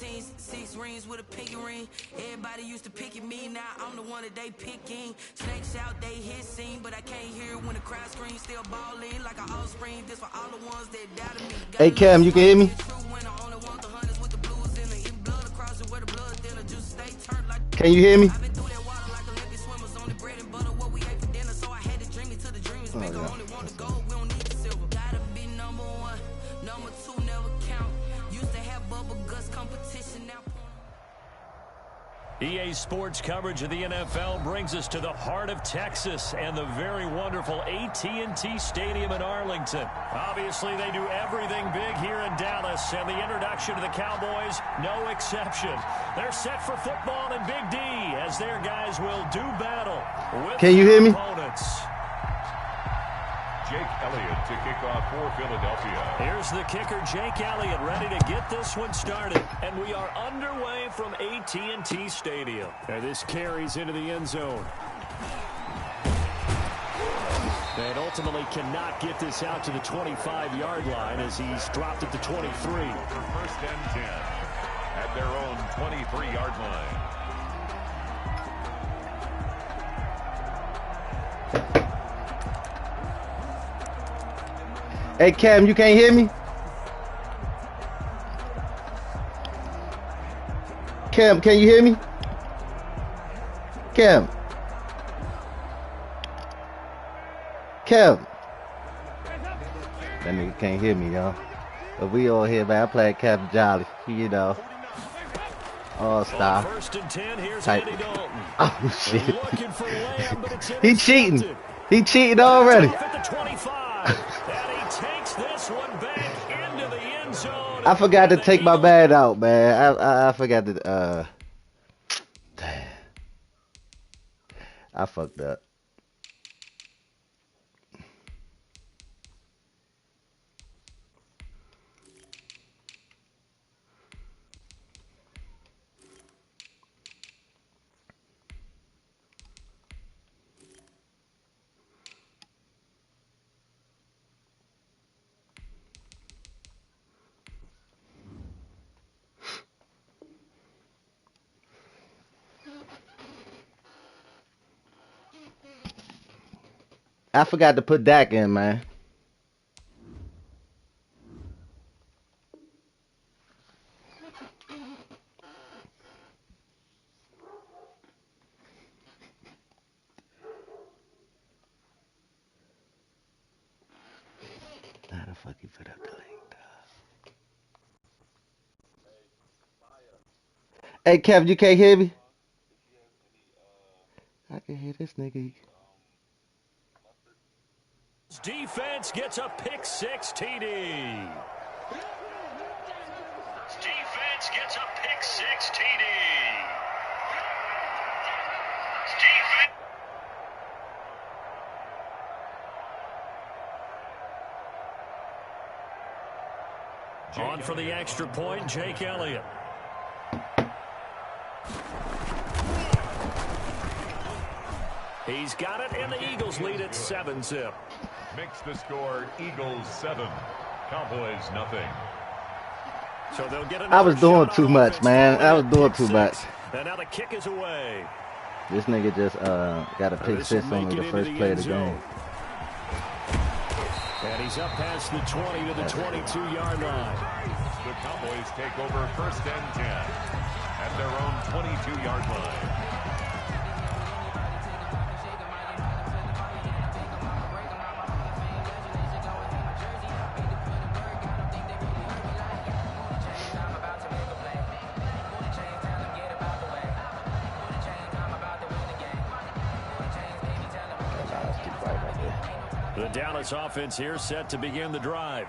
18, 6 rings with a pinky ring. Everybody used to pick at me, now I'm the one that they picking. Snakes out, they hit scene, but I can't hear when the crowd screams. Still balling like an offspring. This for all the ones that doubted me. Hey Cam, you can hear me? Can you hear me? Oh, yeah. EA Sports coverage of the NFL brings us to the heart of Texas and the very wonderful AT&T Stadium in Arlington. Obviously, they do everything big here in Dallas, and the introduction to the Cowboys, no exception. They're set for football and Big D as their guys will do battle with Can you hear me? Opponents. Jake Elliott to kick off for Philadelphia. Here's the kicker, Jake Elliott, ready to get this one started. And we are underway from AT&T Stadium. And this carries into the end zone. And ultimately cannot get this out to the 25-yard line as he's dropped at the 23. First and 10 at their own 23-yard line. Hey Cam, you can't hear me? Cam, can you hear me? Cam. Cam. That nigga can't hear me, y'all. But we all here, man. I play Captain Jolly, you know. All-star. First and 10, here's Type. Andy Dalton. Oh, shit. Looking for Lamb, but it's He cheating. intercepted. He cheating already. Off at the 25. And he takes this one back into the end zone. I forgot to take my bag out, man. I forgot to, damn. I fucked up. I forgot to put Dak in, man. How the fuck you put up the link, dog? Hey, Kevin, you can't hear me? I can hear this nigga. Defense gets a pick six TD. Defense gets a pick six TD. On for the extra point, Jake Elliott. He's got it, and the Eagles lead at 7-zip. Makes the score Eagles 7, Cowboys nothing. So they'll get I was doing too much, man. I was doing too much. And now the kick is away. This nigga just got a pick six on me the first play of the game. And he's up past the 20 to the 22-yard line. The Cowboys take over first and 10 at their own 22-yard line. The Dallas offense here set to begin the drive.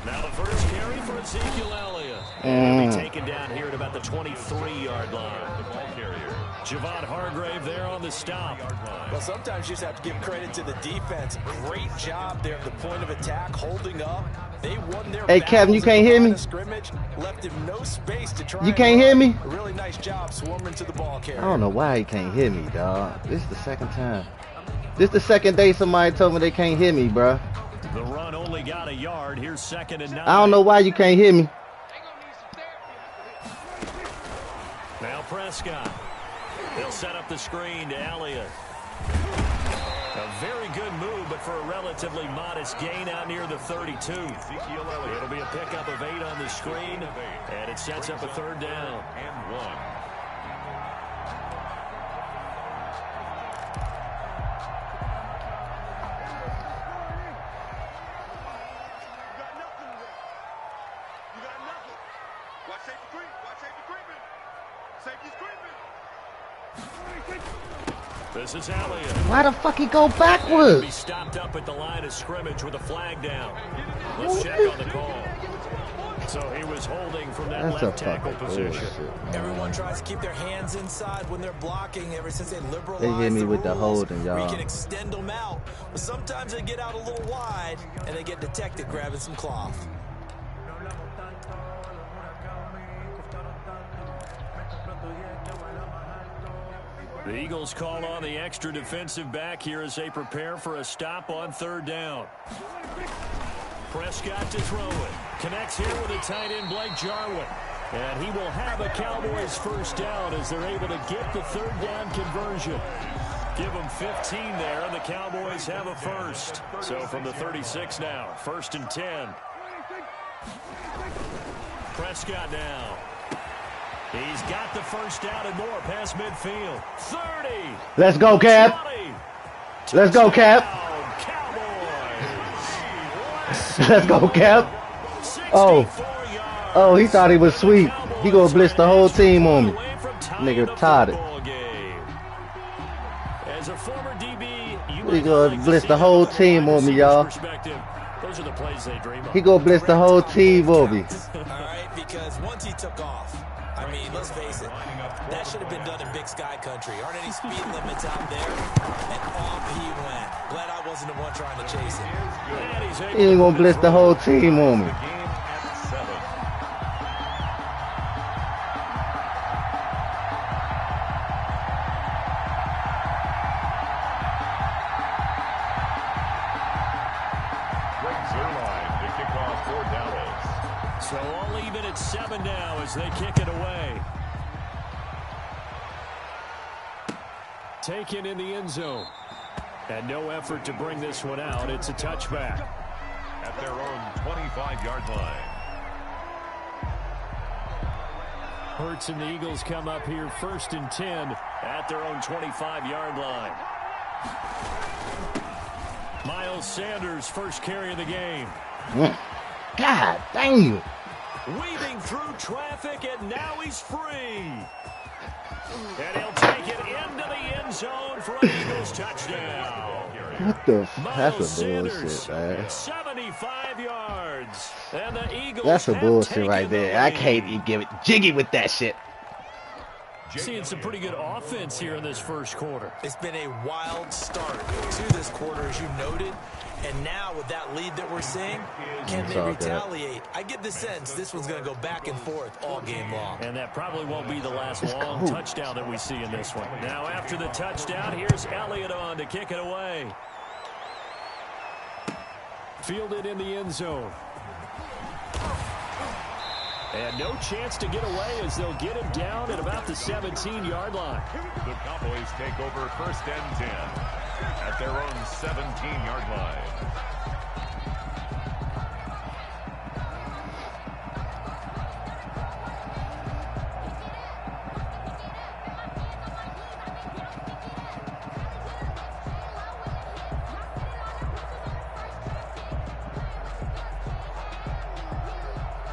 Now the first carry for Ezekiel Elliott. And he'll be taken down here at about the 23-yard line. The ball carrier. Javon Hargrave there on the stop. Well, sometimes you just have to give credit to the defense. Great job there at the point of attack, holding up. They won their Hey, Kevin, you can't hear me? Scrimmage, left him no space to try. You can't hear me? A really nice job swarming to the ball carrier. I don't know why he can't hear me, dog. This is the second time. This the second day somebody told me they can't hear me, bro. The run only got a yard. Here's 2nd and 9. I don't know why you can't hear me. Now Prescott. They'll set up the screen to Elliott. A very good move, but for a relatively modest gain out near the 32. It'll be a pickup of 8 on the screen, and it sets up a 3rd down. And 1. This is Elliott. Why the fuck he go Be backwards? stopped up at the line of scrimmage with a flag down. Let's check on the call. So he was holding from that That's a left tackle fucking position. bullshit. Everyone tries to keep their hands inside when they're blocking ever since they liberalized They hit me with the rules holding, where you y'all. can extend them out. But sometimes they get out a little wide and they get detected grabbing some cloth. The Eagles call on the extra defensive back here as they prepare for a stop on 3rd down. Prescott to throw it. Connects here with a tight end, Blake Jarwin. And he will have a Cowboys 1st down as they're able to get the 3rd down conversion. Give them 15 there, and the Cowboys have a 1st. So from the 36 now, 1st and 10. Prescott now. He's got the 1st down and more past midfield. 30. Let's go, Cap. 20. Let's go, Cap. Cowboys. Let's go, Cap. Oh. 64 yards. Oh, he thought he was sweet. He gonna blitz the whole team on me. Away from tying Nigga the tied it. football game. As a former DB, you He might gonna like to blitz see the that whole from a team wide on me, receiver's y'all. perspective. Those are the plays they dream of. He gonna blitz the whole team on me. All right, because once he took off, I mean, let's face it, that should have been done in Big Sky country. Aren't any speed limits out there? And off he went. Glad I wasn't the one trying to chase him. And he's able He ain't to gonna put blitz his the run. whole team on me. The game at 7. Greg Zuerlein to kick off for Dallas. So all even at 7 now as they kick it away. Taken in the end zone. And no effort to bring this one out. It's a touchback. At their own 25-yard line. Hurts and the Eagles come up here 1st and 10 at their own 25-yard line. Miles Sanders, first carry of the game. God damn. Weaving through traffic, and now he's free. And he'll take it into the end zone for an Eagles touchdown. What the f? Miles That's a bullshit, Sanders, man. 75 yards. And the Eagles That's a have bullshit taken right the there. I lead. can't even give it jiggy with that shit. Seeing some pretty good offense here in this first quarter. It's been a wild start to this quarter, as you noted. And now with that lead that we're seeing, can It's they all good. retaliate? I get the sense this one's going to go back and forth all game long. And that probably won't be the last It's long cool. touchdown that we see in this one. Now after the touchdown, here's Elliott on to kick it away. Fielded in the end zone. And no chance to get away as they'll get him down at about the 17-yard line. The Cowboys take over 1st and 10 at their own 17-yard line.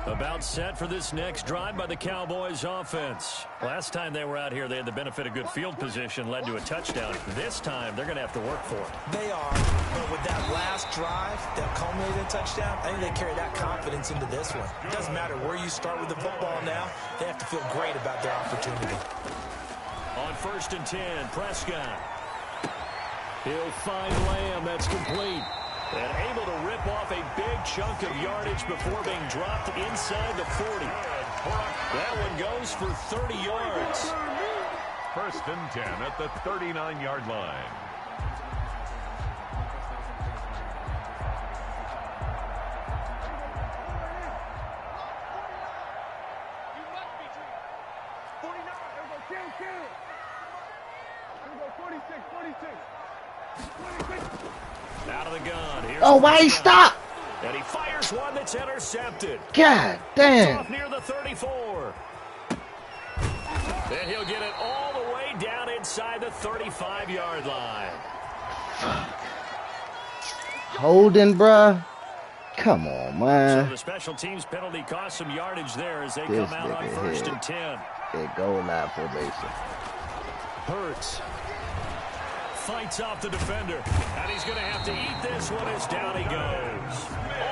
About set for this next drive by the Cowboys offense. Last time they were out here, they had the benefit of good field position, led to a touchdown. This time, they're going to have to work for it. They are, but with that last drive that culminated in a touchdown, I think they carry that confidence into this one. It doesn't matter where you start with the football now. They have to feel great about their opportunity. On 1st and 10, Prescott. He'll find Lamb. That's complete. And able to rip off a big chunk of yardage before being dropped inside the 40. That one goes for 30 yards. 1st and 10 at the 39-yard line. Out of the gun. Here's Oh, why he stopped? And he fires one that's intercepted. God It's damn. off near the 34. And he'll get it all the way down inside the 35-yard line. Holding, bruh. Come on, So man. the special teams penalty cost some yardage there as they This come out on nigga 1st here. and 10. It goal line formation. Hurts fights off the defender, and he's going to have to eat this one as down he goes.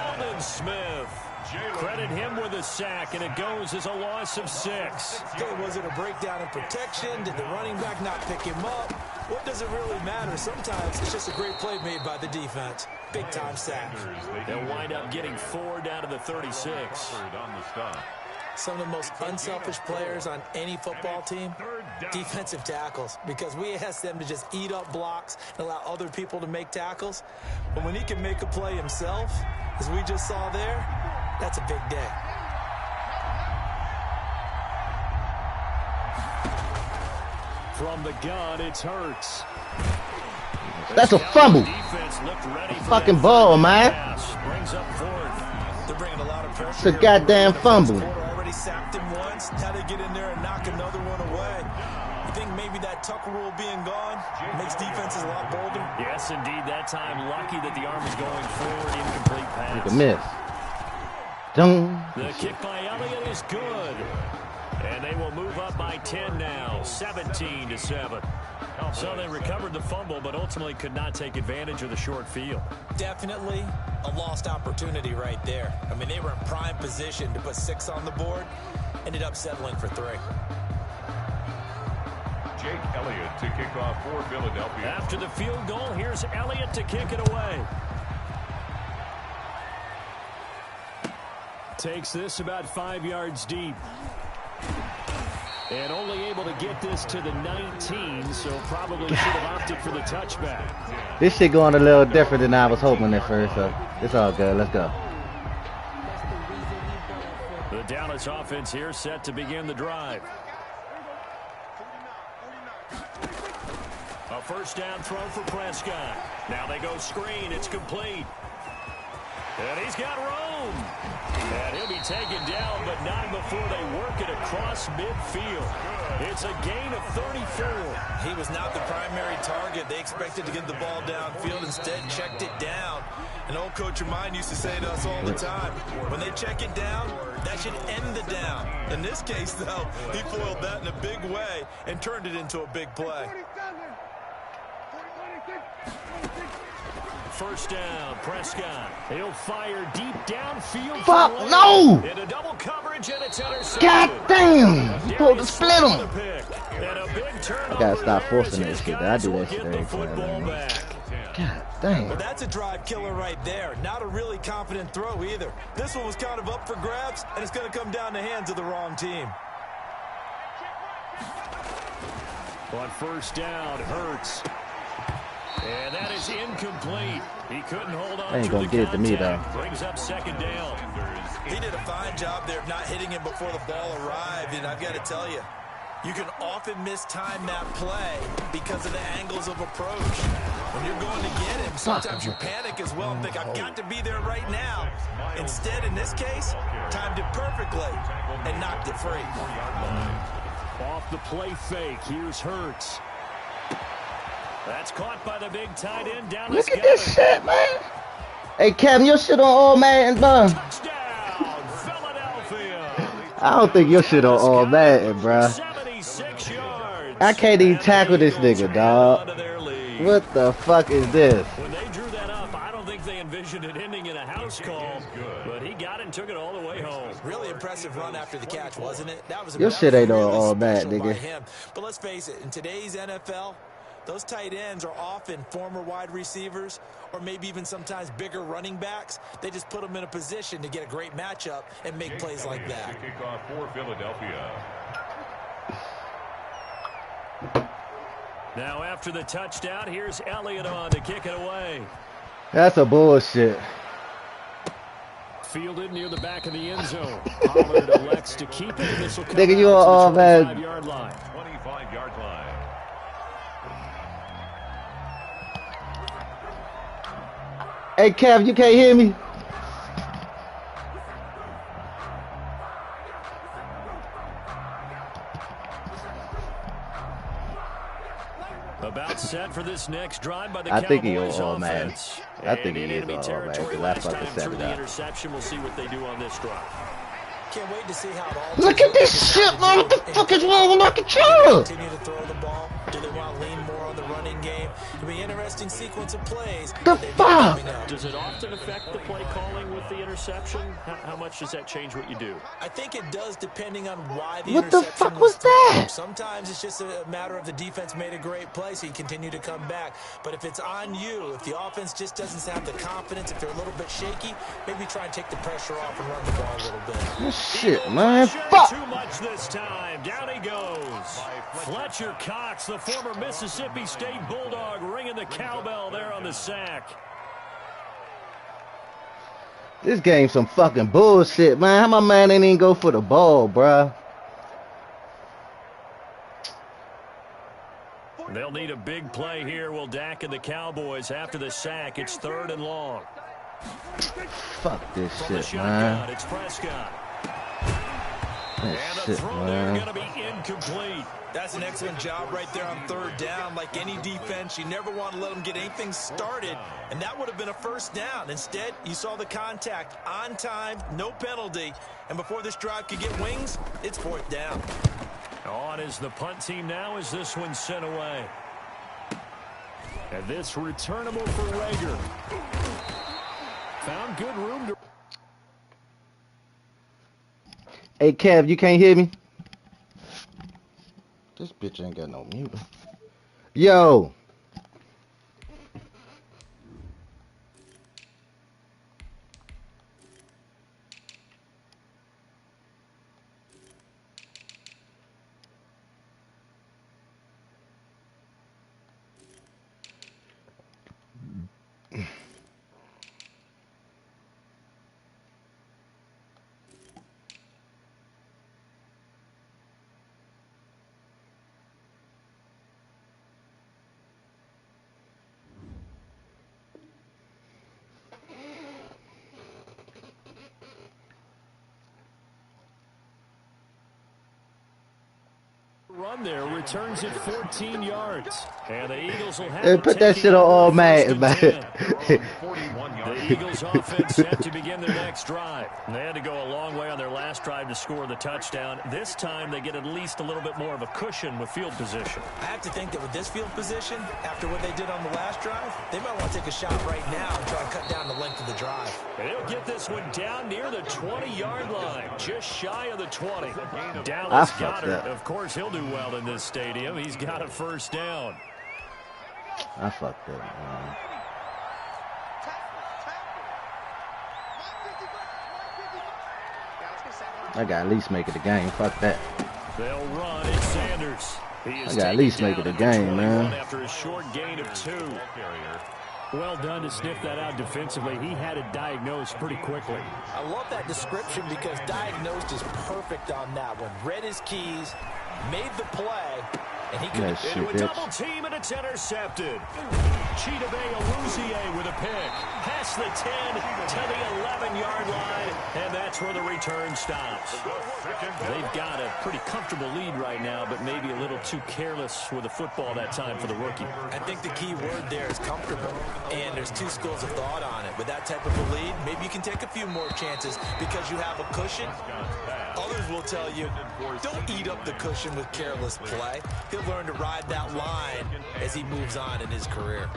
Aldon Smith. Credit him with a sack, and it goes as a loss of 6. Okay, was it a breakdown in protection? Did the running back not pick him up? What does it really matter? Sometimes it's just a great play made by the defense. Big-time sack. They'll wind up getting 4 down to the 36. Some of the most unselfish players on any football team, defensive tackles, because we ask them to just eat up blocks and allow other people to make tackles. But when he can make a play himself, as we just saw there, that's a big day. From the gun, it's Hurts. That's a fumble. Defense looked ready for Fucking that ball, man. pass. Brings up 4th. They're bringing a lot of pressure. It's a here. goddamn The first fumble. quarter already sacked him once. Now they get in there and knock another one away. You think maybe that Tucker rule being gone makes defenses a lot bolder? Yes, indeed. That time, lucky that the arm is going forward. Incomplete pass. Take a miss. Dun. The kick by Elliott is good. And they will move up by 10 now, 17-7. So they recovered the fumble, but ultimately could not take advantage of the short field. Definitely a lost opportunity right there. I mean, they were in prime position to put 6 on the board. Ended up settling for 3. Jake Elliott to kick off for Philadelphia. After the field goal, here's Elliott to kick it away. Takes this about 5 yards deep. And only able to get this to the 19, so probably should have opted for the touchback. This shit going a little different than I was hoping at first, so it's all good. Let's go. The Dallas offense here set to begin the drive. A first down throw for Prescott. Now they go screen. It's complete. And he's got room. And he'll be taken down, but not before they work it across midfield. It's a gain of 34. He was not the primary target. They expected to get the ball downfield. Instead, checked it down. An old coach of mine used to say to us all the time, when they check it down, that should end the down. In this case, though, he foiled that in a big way and turned it into a big play. First down, Prescott. He'll fire deep downfield. Fuck, no! Into double coverage, and it's intercepted. God damn! You supposed to split The him. pick. And a big turnover. I gotta stop forcing there that as shit. his I do guys that shit will get every the time, football man. back. God damn. Well, that's a drive killer right there. Not a really confident throw either. This one was kind of up for grabs, and it's going to come down the hands of the wrong team. On first down, Hurts. And that is incomplete. He couldn't hold on Ain't to gonna the get it to me, contact. though. Brings up second down. He did a fine job there of not hitting him before the ball arrived, and I've got to tell you, you can often mistime that play because of the angles of approach. When you're going to get him, sometimes you panic as well and think, I've got to be there right now. Instead, in this case, timed it perfectly and knocked it free. Off the play fake, here's Hurts. That's caught by the big tight end down. Look at this shit, man. Hey, Kevin, your shit on all Madden, bro. Touchdown, Philadelphia. I don't think your shit on all Madden, bro. 76 yards. I can't even tackle this nigga, dog. Onto their lead. What the fuck is this? When they drew that up, I don't think they envisioned it ending in a house call, but he got it and took it all the way home. Really impressive run after the catch, wasn't it? That was Your shit ain't really all bad, special by nigga. him. But let's face it, in today's NFL, those tight ends are often former wide receivers or maybe even sometimes bigger running backs. They just put them in a position to get a great matchup and make plays like that. To kick off for Philadelphia. Now after the touchdown, here's Elliott on to kick it away. That's a bullshit. fielded near the back of the end zone. Pollard elects to keep it. This will come Nigga, you out to the man. 25-yard 25-yard line. line. Hey, Kev, you can't hear me? About set for this next drive by the I Cowboys think he all man. offense. I think And he in is enemy all man. territory That's last about to time set through it the up. interception. We'll see what they do on this drive. Can't wait to see how it all Look at this shit, man. What the fuck is wrong with my controller? continue to throw the ball. Do they want to lean more on the running game? It'll be an interesting sequence of plays. The fuck? Does it often affect the play calling with the interception? How much does that change what you do? I think it does, depending on why the What the interception fuck was thrown. that? Sometimes it's just a matter of the defense made a great play, so you continue to come back. But if it's on you, if the offense just doesn't have the confidence, if they're a little bit shaky, maybe try and take the pressure off and run the ball a little bit. Shit, man. Pressure Fuck. Too much this time. Down he goes. Fletcher Cox, the former Mississippi State Bulldog, ringing the cowbell there on the sack. This game's some fucking bullshit, man. How my man ain't even go for the ball, bruh? They'll need a big play here. Will Dak and the Cowboys after the sack. It's 3rd and long. Fuck this From the shit, shotgun, man. it's Prescott. This And the shit, throw there man. going to be incomplete. That's an excellent job right there on 3rd down. Like any defense, you never want to let them get anything started, and that would have been a 1st down. Instead, you saw the contact on time, no penalty, and before this drive could get wings, it's 4th down. On is the punt team now as this one's sent away. And this returnable for Rager. Found good room to... Hey, Kev, you can't hear me? This bitch ain't got no mute. Yo. Run there, returns it 14 yards. And the Eagles will have Hey, it put that taking shit on over all 1st man, and man. 10. The Eagles offense set to begin their next drive. They had to go a long way on their last drive to score the touchdown. This time they get at least a little bit more of a cushion with field position. I have to think that with this field position, after what they did on the last drive, they might want to take a shot right now and try and cut down the length of the drive. And they'll get this one down near the 20-yard line, just shy of the 20. Dallas fucked Goedert, up. of course, he'll do well in this stadium. He's got a 1st down. I fucked up, man. I got at least make it a game. Fuck that. They'll run. It's Sanders. He is I got at least taken make it down a at the game, 21 man. After a short gain of 2. Well done to sniff that out defensively. He had it diagnosed pretty quickly. I love that description because diagnosed is perfect on that one. Read his keys, made the play, and he could Yeah, shit, into a bitch. double team, and it's intercepted. Chidobe Awuzie with a pick. Past the 10 to the 11-yard line, and that's where the return stops. They've got a pretty comfortable lead right now, but maybe a little too careless with the football that time for the rookie. I think the key word there is comfortable, and there's two schools of thought on it. With that type of a lead, maybe you can take a few more chances because you have a cushion. Others will tell you, don't eat up the cushion with careless play. He'll learn to ride that line as he moves on in his career.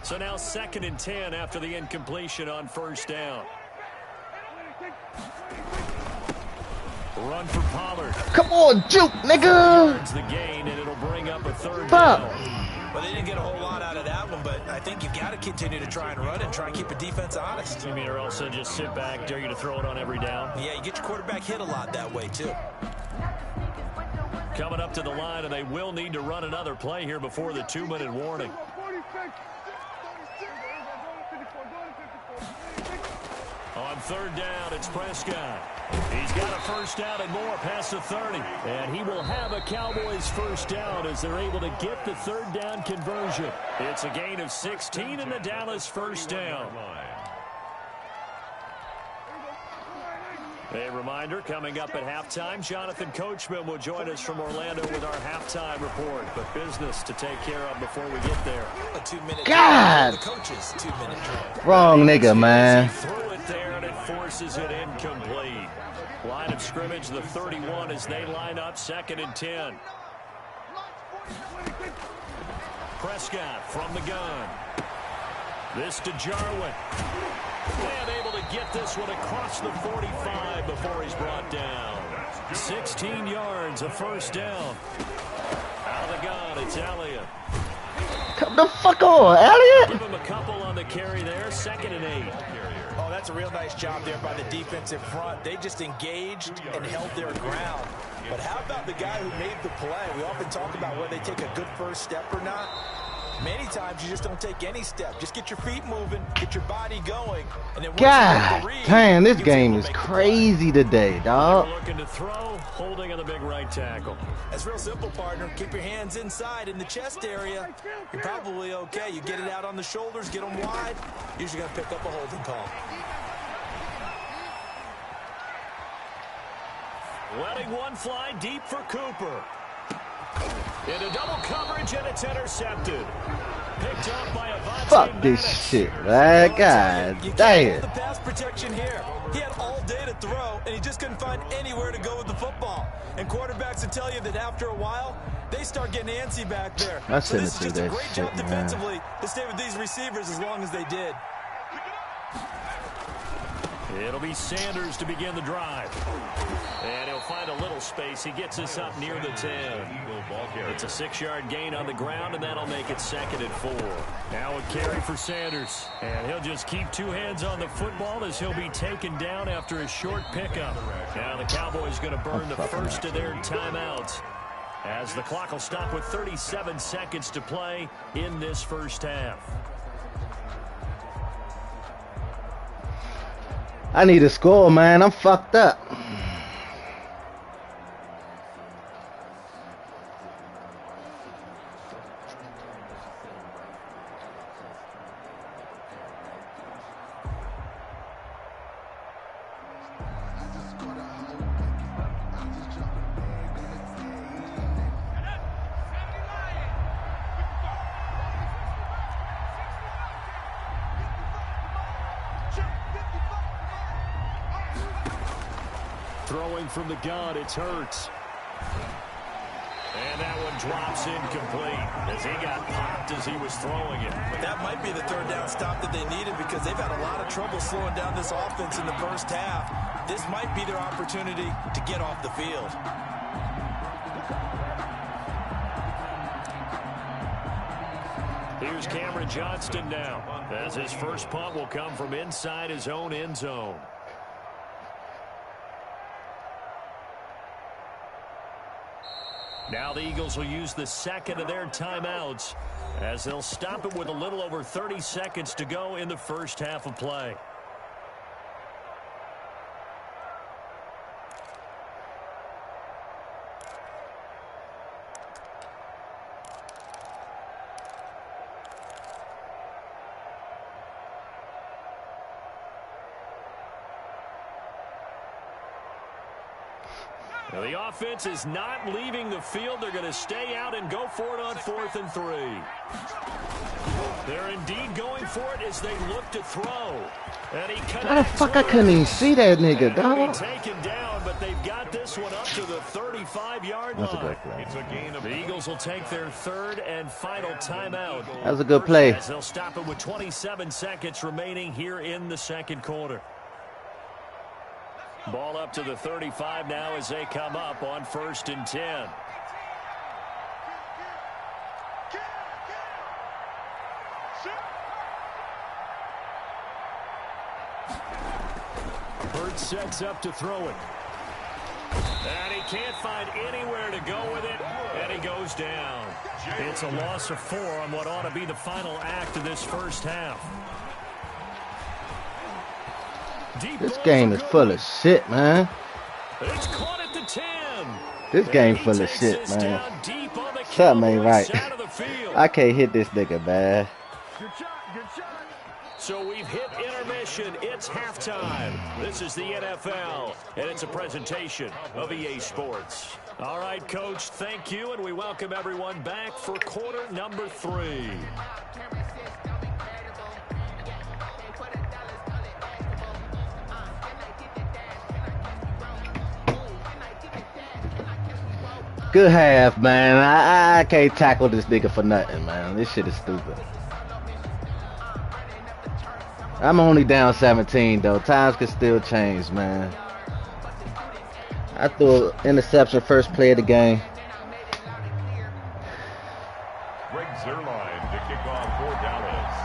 So now 2nd and 10 after the incompletion on 1st down. Run for Pollard. Come on, juke, nigga. Yards the gain, and it'll bring up a 3rd Fuck. down. Well, they didn't get a whole lot out of that one, but I think you've got to continue to try and run and try and keep a defense honest. You mean or else just sit back, dare you to throw it on every down? Yeah, you get your quarterback hit a lot that way, too. Coming up to the line, and they will need to run another play here before the 2-minute warning. On third down, it's Prescott. He's got a first down and more past the 30. And he will have a Cowboys first down as they're able to get the third down conversion. It's a gain of 16 and the Dallas first down. A reminder, coming up at halftime, Jonathan Coachman will join us from Orlando with our halftime report. But business to take care of before we get there. A 2-minute God! drill. The coach's 2-minute drill. Wrong nigga, man. He threw it there and it forces it incomplete. Line of scrimmage, the 31 as they line up, 2nd and 10. Prescott from the gun. This to Jarwin. And able to get this one across the 45 before he's brought down. 16 yards, a first down. Out of the gun, it's Elliott. Come the fuck on, Elliott. Give him a couple on the carry there, 2nd and 8. Oh, that's a real nice job there by the defensive front. They just engaged and held their ground. But how about the guy who made the play? We often talk about whether they take a good first step or not. Many times you just don't take any step. Just get your feet moving, get your body going, and then God damn, this game is crazy today, dog. Looking to throw, holding on the big right tackle. That's real simple, partner. Keep your hands inside in the chest area. You're probably okay. You get it out on the shoulders, get them wide. Usually going to pick up a holding call. Letting one fly deep for Cooper. Into double coverage, and it's intercepted. Picked up by Avonte Fuck this shit, man. God damn. The pass protection here. He had all day to throw, and he just couldn't find anywhere to go with the football. And quarterbacks will tell you that after a while, they start getting antsy back there. I So shouldn't this is see just a that great shit, job man. defensively to stay with these receivers as long as they did. It'll be Sanders to begin the drive. And he'll find a little space. He gets us up near the 10. It's a 6-yard gain on the ground, and that'll make it 2nd and 4. Now a carry for Sanders. And he'll just keep 2 hands on the football as he'll be taken down after a short pickup. Now the Cowboys going to burn the first of their timeouts as the clock will stop with 37 seconds to play in this first half. I need a score, man. I'm fucked up. Throwing from the gun, it's Hurts. And that one drops incomplete as he got popped as he was throwing it. That might be the third down stop that they needed because they've had a lot of trouble slowing down this offense in the first half. This might be their opportunity to get off the field. Here's Cameron Johnston now, as his first punt will come from inside his own end zone. Now the Eagles will use the second of their timeouts as they'll stop it with a little over 30 seconds to go in the first half of play. Now the offense is not leaving the field. They're going to stay out and go for it on 4th and 3. They're indeed going for it as they look to throw. And he How the fuck I couldn't even see that nigga, dog? Taken down, but they've got this one up to the 35-yard line. That's a good play. It's a gain of The Eagles will take their third and final timeout. That was a good play. As they'll stop it with 27 seconds remaining here in the second quarter. Ball up to the 35 now as they come up on 1st and 10. Hurts sets up to throw it. And he can't find anywhere to go with it, and he goes down. It's a loss of 4 on what ought to be the final act of this first half. This game is full of shit, man. It's caught at the 10. This game full of shit, man. Something ain't right. I can't hit this nigga, man. So we've hit intermission. It's halftime. This is the NFL, and it's a presentation of EA Sports. All right, Coach, thank you, and we welcome everyone back for quarter number 3. Good half, man. I can't tackle this nigga for nothing, man. This shit is stupid. I'm only down 17, though. Times can still change, man. I threw an interception first play of the game. Greg Zuerlein to kick off for Dallas.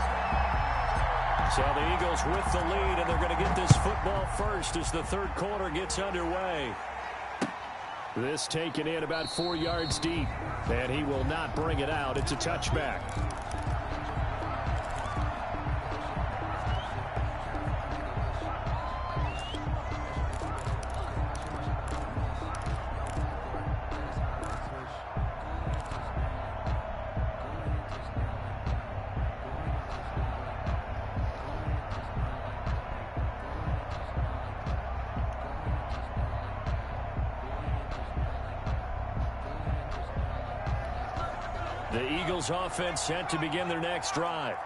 So the Eagles with the lead, and they're going to get this football first as the third quarter gets underway. This taken in about 4 yards deep, and he will not bring it out. It's a touchback. The Eagles offense set to begin their next drive.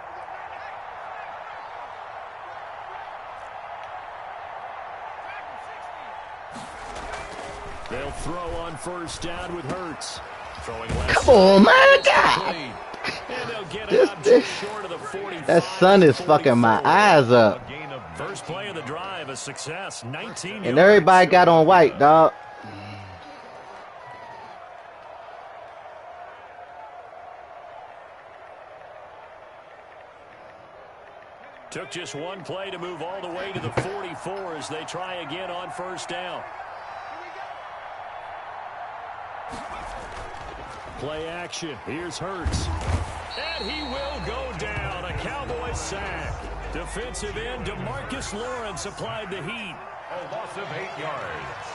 They'll throw on first down with Hurts. Come on, man. God. That sun is fucking my eyes up. First play of the drive, a success. 19 yards. And everybody got on white, dog. Took just one play to move all the way to the 44 as they try again on first down. Play action. Here's Hurts. And he will go down. A Cowboys sack. Defensive end DeMarcus Lawrence applied the heat. A loss of 8 yards.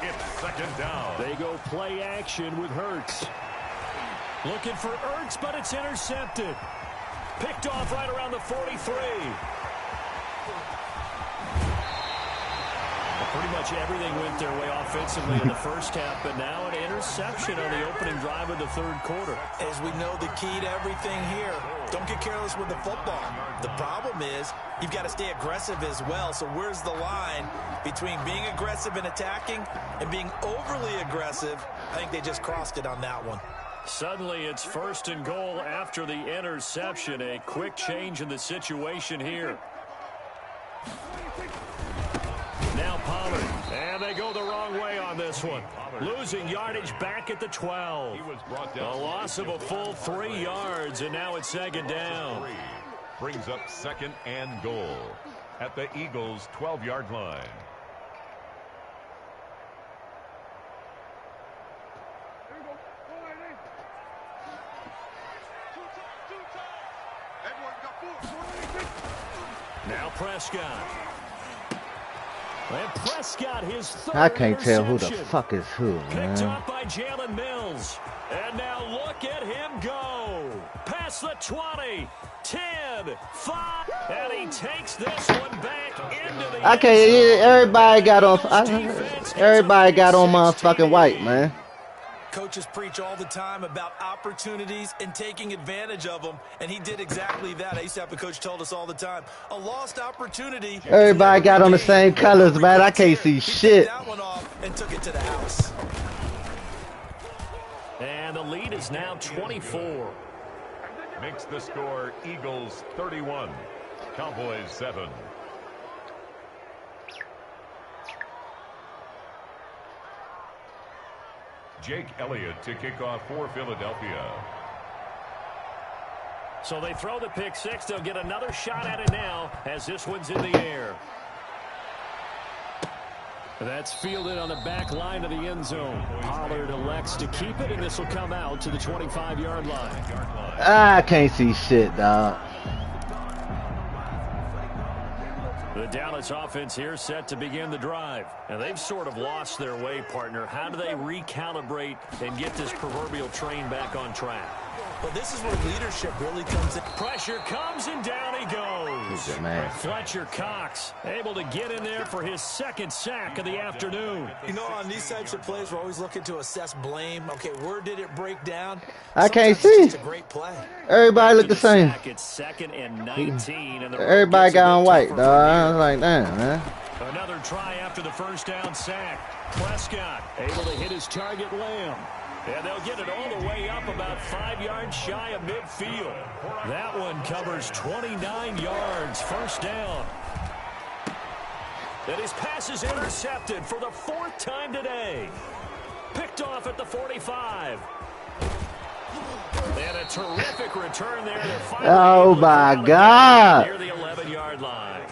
It's second down. They go play action with Hurts. Looking for Ertz, but it's intercepted. Picked off right around the 43. Pretty much everything went their way offensively in the first half, but now an interception on the opening drive of the third quarter. As we know, the key to everything here, don't get careless with the football. The problem is you've got to stay aggressive as well. So where's the line between being aggressive and attacking and being overly aggressive? I think they just crossed it on that one. Suddenly it's first and goal after the interception. A quick change in the situation here. Now Pollard, and they go the wrong way on this one. Losing yardage back at the 12. A loss of a full 3 yards, and now it's second down. Brings up second and goal at the Eagles' 12-yard line. Now Prescott. And Prescott, his third I can't tell who the interception. fuck is who, Picked man. off by Jalen Mills. And now look at him go. Past the 20, 10, 5. And he takes this one back into the I can't. end zone. Everybody got on. Everybody got on motherfucking white, man. Coaches preach all the time about opportunities and taking advantage of them, and he did exactly that. ASAP, the coach told us all the time. A lost opportunity. Everybody got on the same colors, man. I can't see shit. That one off and took it to the house. And the lead is now 24. Makes the score Eagles 31, Cowboys 7. Jake Elliott to kick off for Philadelphia. So they throw the pick six. They'll get another shot at it now as this one's in the air. That's fielded on the back line of the end zone. Pollard elects to keep it, and this will come out to the 25-yard line. I can't see shit, dog. The The Dallas offense here set to begin the drive. And they've sort of lost their way, partner. How do they recalibrate and get this proverbial train back on track? Well, this is where leadership really comes in. Pressure comes, and down he goes. Good man. Fletcher Cox able to get in there for his second sack of the afternoon. You know, on these types of plays, we're always looking to assess blame. Okay, where did it break down? I can't Sometimes see. it's just a great play. Everybody look the same. It's second and 19. And Everybody got on white, dog. I was like, damn, man. Another try after the first down sack. Prescott able to hit his target, Lamb. And they'll get it all the way up about 5 yards shy of midfield. That one covers 29 yards. First down. And his pass is intercepted for the 4th time today. Picked off at the 45. And a terrific return there. Oh, my God. Near the 11-yard line.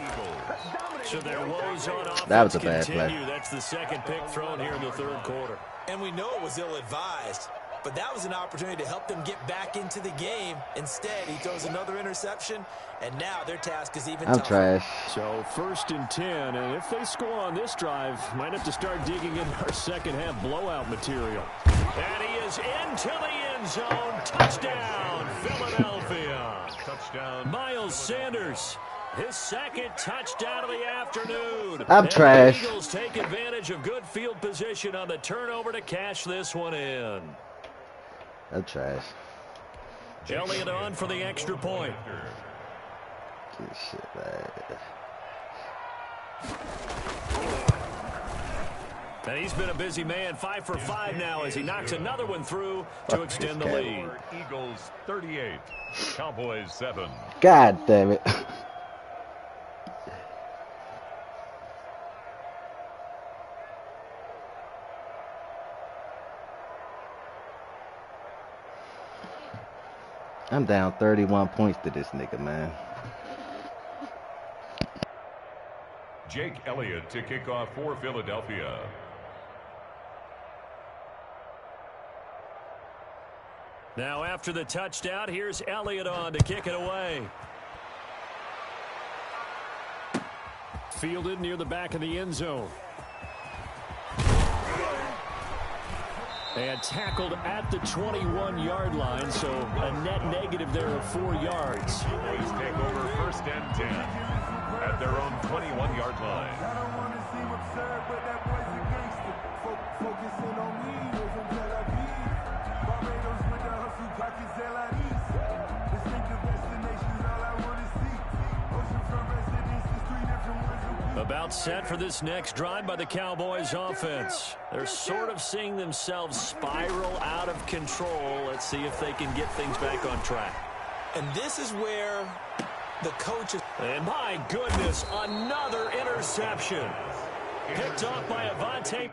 So their woes on offense That was a bad play. That's the second pick thrown here in the 3rd quarter. And we know it was ill-advised, but that was an opportunity to help them get back into the game. Instead, he throws another interception, and now their task is even I'm tougher. trash. So 1st and 10, and if they score on this drive, might have to start digging in our second half blowout material. And he is into the end zone. Touchdown, Philadelphia. Touchdown. Miles Sanders. His second touchdown of the afternoon. I'm trash. The Eagles take advantage of good field position on the turnover to cash this one in. I'm trash. Elliott on for the extra point. Good shit, man. And he's been a busy man, 5 for 5 now as he knocks another one through to extend the lead. Eagles 38, Cowboys 7. God damn it. I'm down 31 points to this nigga, man. Jake Elliott to kick off for Philadelphia. Now after the touchdown, here's Elliott on to kick it away. Fielded near the back of the end zone. And tackled at the 21-yard line, so a net negative there of 4 yards. Cowboys take over 1st and 10 at their own 21-yard line. About set for this next drive by the Cowboys offense. They're sort of seeing themselves spiral out of control. Let's see if they can get things back on track. And this is where the coaches... And my goodness, another interception. Picked off by Avonte.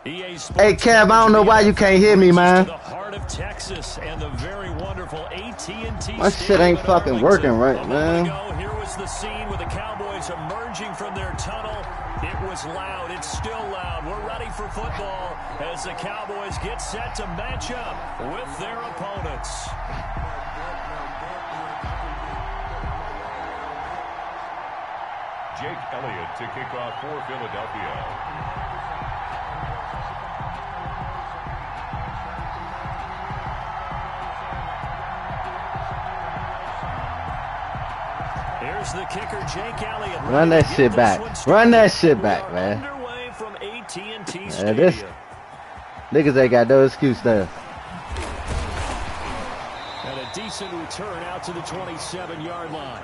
EA Sports Hey, Kev, I don't know why you can't hear me, man. The heart of Texas and the very wonderful AT&T. My shit ain't fucking working right, man. Here was the scene with the Cowboys emerging from their tunnel. It was loud. It's still loud. We're ready for football as the Cowboys get set to match up with their opponents. Jake Elliott to kick off for Philadelphia. Here's the kicker, Jake Elliott. Run that shit back. Run that shit back, man. Underway from AT&T Yeah, Stadium. this niggas ain't got no excuse there. And a decent return out to the 27-yard line.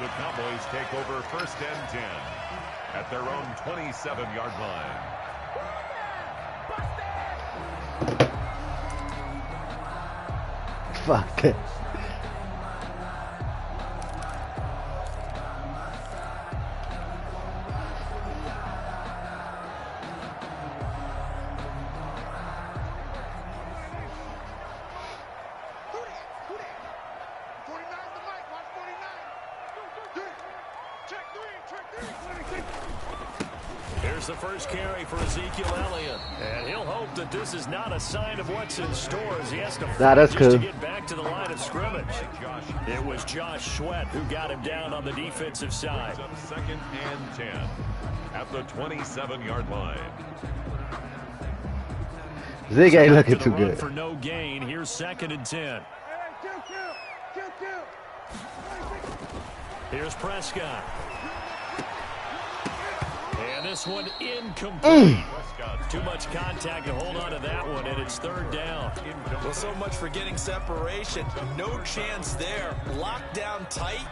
The Cowboys take over 1st and 10 at their own 27-yard line. Fuck it. Here's the first carry for Ezekiel Elliott. And he'll hope that this is not a sign of what's in store as he has to fight that's just cool. to get back to the line of scrimmage. It was Josh Sweat who got him down on the defensive side. 2nd and 10 at the 27-yard line. Zig ain't looking To the too run good. for no gain. Here's 2nd and 10. Here's Prescott. And this one incomplete. Too much contact to hold on to that one, and it's 3rd down. Well, so much for getting separation. No chance there. Locked down tight,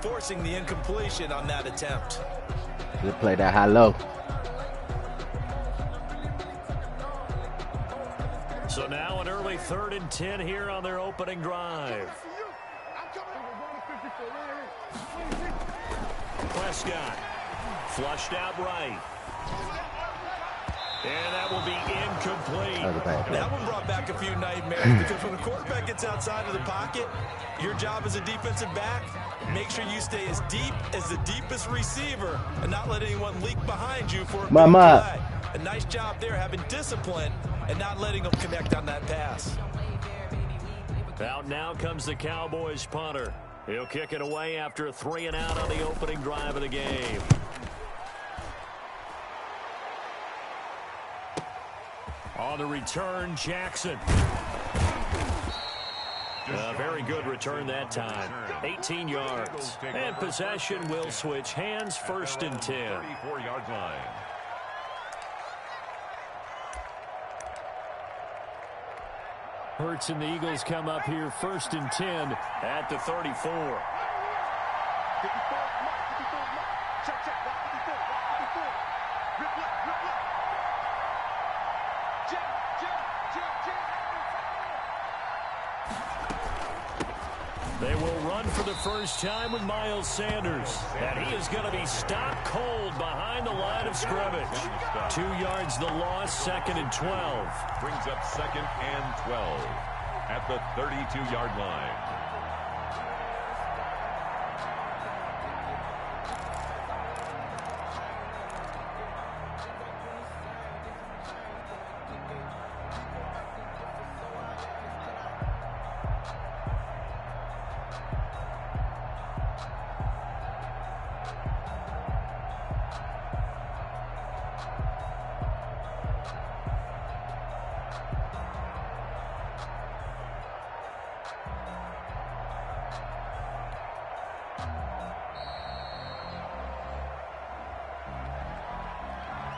forcing the incompletion on that attempt. They play that high-low. So now an early 3rd and 10 here on their opening drive. Prescott flushed out right. And that will be incomplete. That was a bad play. That one brought back a few nightmares because when the quarterback gets outside of the pocket, your job as a defensive back, make sure you stay as deep as the deepest receiver and not let anyone leak behind you for a big play. A nice job there having discipline and not letting them connect on that pass. Out now comes the Cowboys punter. He'll kick it away after a 3-and-out on the opening drive of the game. On the return, Jackson. A very good return that time. 18 yards. And possession will switch hands, 1st and 10. 34-yard line. Hurts and the Eagles come up here 1st and 10 at the 34. They will run for the first time with Miles Sanders. And he is going to be stopped cold behind the line of scrimmage. 2 yards the loss, 2nd and 12. Brings up 2nd and 12 at the 32-yard line.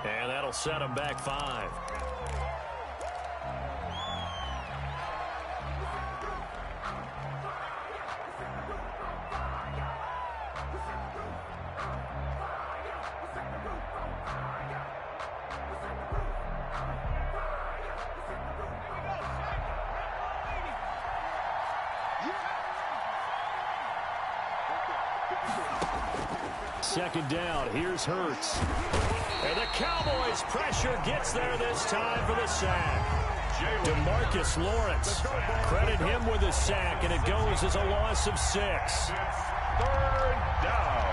And that'll set him back 5. Second down, here's Hurts. And the Cowboys' pressure gets there this time for the sack. DeMarcus Lawrence. Credit him with a sack, and it goes as a loss of 6. 3rd down.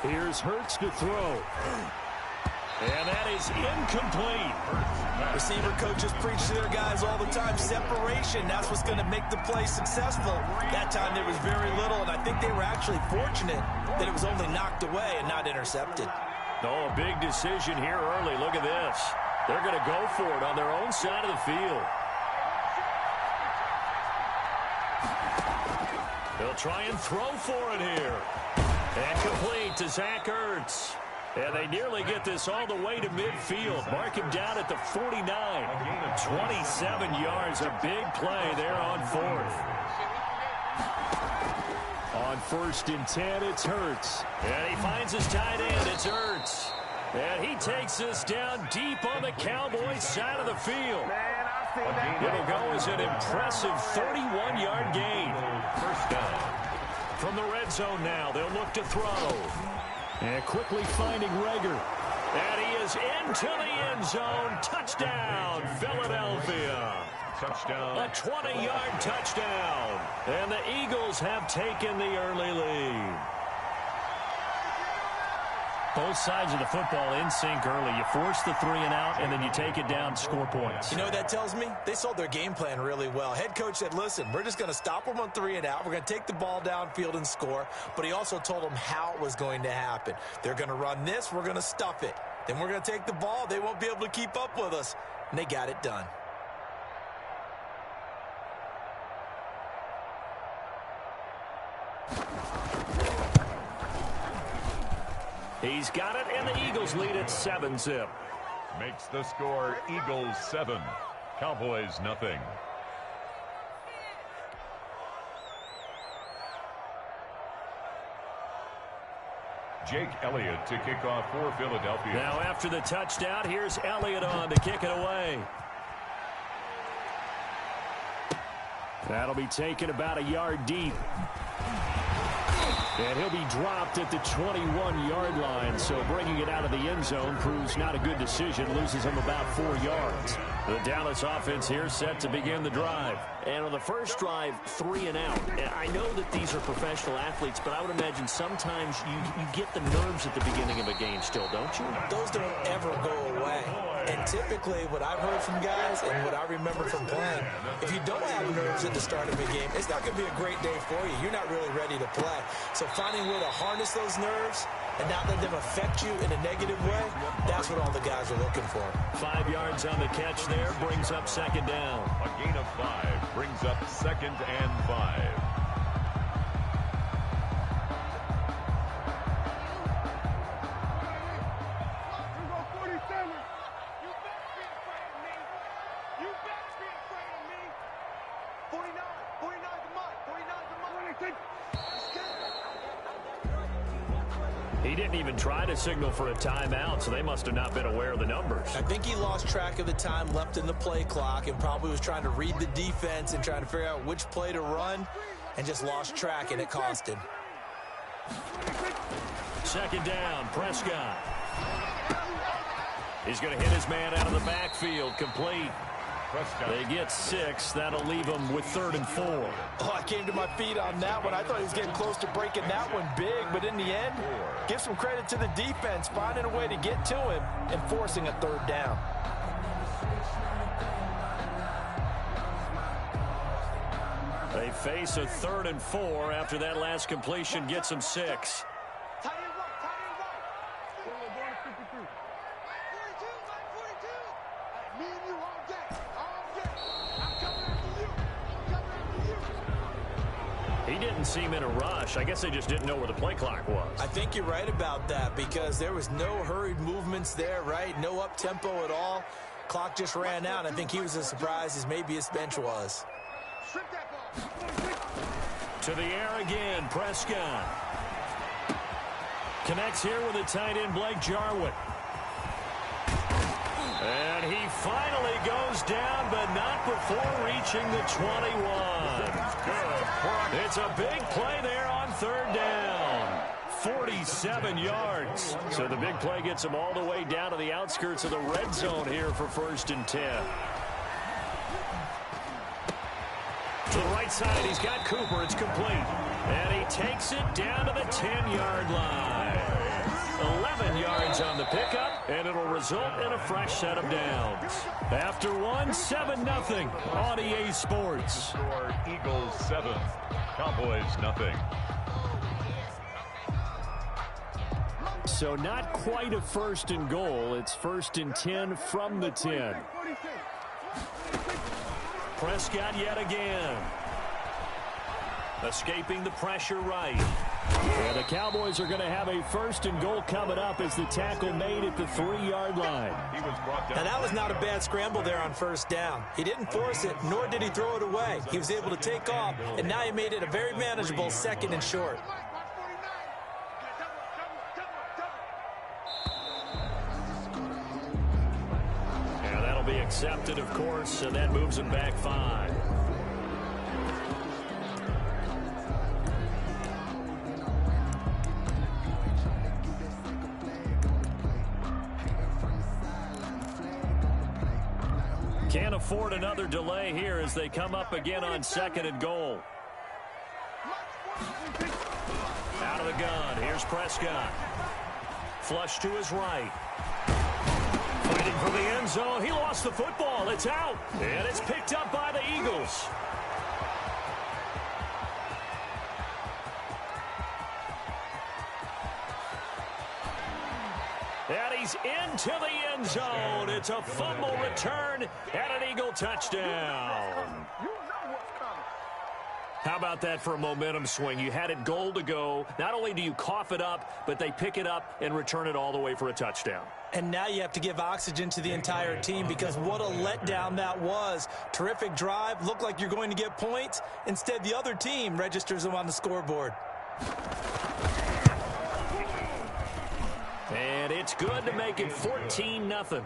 Here's Hurts to throw. And that is incomplete. Receiver coaches preach to their guys all the time. Separation, that's what's going to make the play successful. That time there was very little, and I think they were actually fortunate that it was only knocked away and not intercepted. Oh, a big decision here early. Look at this. They're going to go for it on their own side of the field. They'll try and throw for it here. And complete to Zach Ertz. And they nearly get this all the way to midfield. Mark him down at the 49. 27 yards, a big play there on 4th. On 1st and 10, it's Hurts. And he finds his tight end, it's Ertz. And he takes this down deep on the Cowboys side of the field. It'll go as an impressive 31-yard gain. 1st down. From the red zone now, they'll look to throw. And quickly finding Rager. And he is into the end zone. Touchdown, Philadelphia. Touchdown. A 20-yard touchdown. And the Eagles have taken the early lead. Both sides of the football in sync early. You force the 3 and out, and then you take it down, score points. You know what that tells me? They sold their game plan really well. Head coach said, listen, we're just going to stop them on 3 and out. We're going to take the ball downfield and score. But he also told them how it was going to happen. They're going to run this. We're going to stuff it. Then we're going to take the ball. They won't be able to keep up with us. And they got it done. He's got it, and the Eagles lead at 7-zip. Makes the score Eagles 7, Cowboys nothing. Jake Elliott to kick off for Philadelphia. Now after the touchdown, here's Elliott on to kick it away. That'll be taken about a yard deep. And he'll be dropped at the 21-yard line, so bringing it out of the end zone proves not a good decision, loses him about 4 yards. The Dallas offense here set to begin the drive. And on the first drive, 3 and out. I know that these are professional athletes, but I would imagine sometimes you get the nerves at the beginning of a game still, don't you? Those don't ever go away. And typically what I've heard from guys and what I remember from playing, if you don't have nerves at the start of a game, it's not going to be a great day for you. You're not really ready to play. So finding a way to harness those nerves and not let them affect you in a negative way, that's what all the guys are looking for. 5 yards on the catch there, brings up 2nd down. A gain of 5 brings up 2nd and 5. He didn't even try to signal for a timeout, so they must have not been aware of the numbers. I think he lost track of the time left in the play clock and probably was trying to read the defense and trying to figure out which play to run and just lost track, and it cost him. Second down, Prescott. He's going to hit his man out of the backfield, complete. They get 6. That'll leave them with 3rd and 4. Oh, I came to my feet on that one. I thought he was getting close to breaking that one big, but in the end, give some credit to the defense, finding a way to get to him and forcing a 3rd down. They face a 3rd and 4 after that last completion gets them 6. He didn't seem in a rush. I guess they just didn't know where the play clock was. I think you're right about that because there was no hurried movements there, right? No up-tempo at all. Clock just ran out. I think he was as surprised as maybe his bench was. To the air again, Prescott. Connects here with the tight end, Blake Jarwin. And he finally goes down, but not before reaching the 21. It's a big play there on 3rd down. 47 yards. So the big play gets him all the way down to the outskirts of the red zone here for 1st and 10. To the right side, he's got Cooper. It's complete. And he takes it down to the 10-yard line. 11 yards on the pickup, and it'll result in a fresh set of downs. After one, 7-0 on EA Sports. Score Eagles 7, Cowboys 0. So not quite a 1st and goal. It's 1st and 10 from the 10. Prescott yet again. Escaping the pressure right. And the Cowboys are going to have a 1st and goal coming up as the tackle made at the 3-yard line. Now that was not a bad scramble there on 1st down. He didn't force it, nor did he throw it away. He was able to take off, and now he made it a very manageable 2nd and short. And that'll be accepted, of course, and that moves him back 5. Can't afford another delay here as they come up again on 2nd and goal. Out of the gun. Here's Prescott. Flush to his right. Fighting for the end zone. He lost the football. It's out. And it's picked up by the Eagles. And he's into the end zone. It's a fumble return and an Eagle touchdown. How about that for a momentum swing? You had it goal to go. Not only do you cough it up, but they pick it up and return it all the way for a touchdown. And now you have to give oxygen to the entire team because what a letdown that was. Terrific drive. Looked like you're going to get points. Instead, the other team registers them on the scoreboard. And it's good to make it 14-0.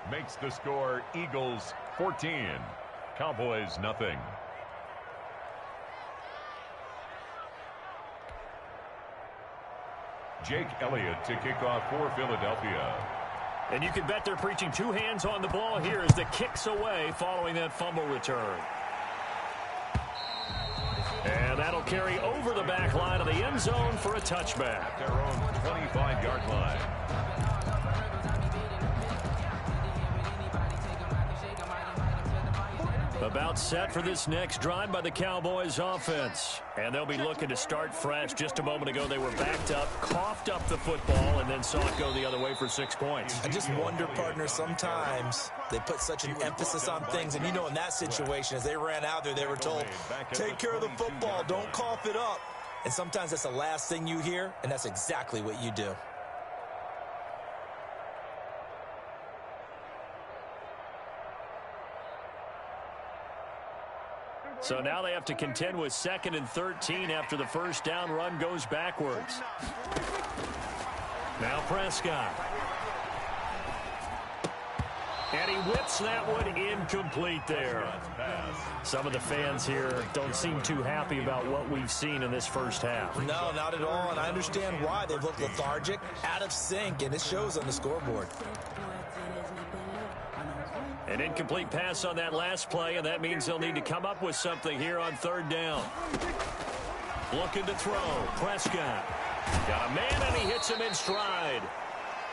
Makes the score Eagles 14, Cowboys 0. Jake Elliott to kick off for Philadelphia. And you can bet they're preaching 2 hands on the ball here as the kick's away following that fumble return. And that'll carry over the back line of the end zone for a touchback. Their own 25-yard line. About set for this next drive by the Cowboys offense. And they'll be looking to start fresh. Just a moment ago, they were backed up, coughed up the football, and then saw it go the other way for 6 points. I just wonder, partner, sometimes they put such an emphasis on things. And, you know, in that situation, as they ran out there, they were told, take care of the football, don't cough it up. And sometimes that's the last thing you hear, and that's exactly what you do. So now they have to contend with 2nd and 13 after the first down run goes backwards. Now Prescott. And he whips that one incomplete there. Some of the fans here don't seem too happy about what we've seen in this first half. No, not at all, and I understand why. They've looked lethargic, out of sync, and it shows on the scoreboard. An incomplete pass on that last play, and that means they'll need to come up with something here on third down. Looking to throw. Prescott. Got a man, and he hits him in stride.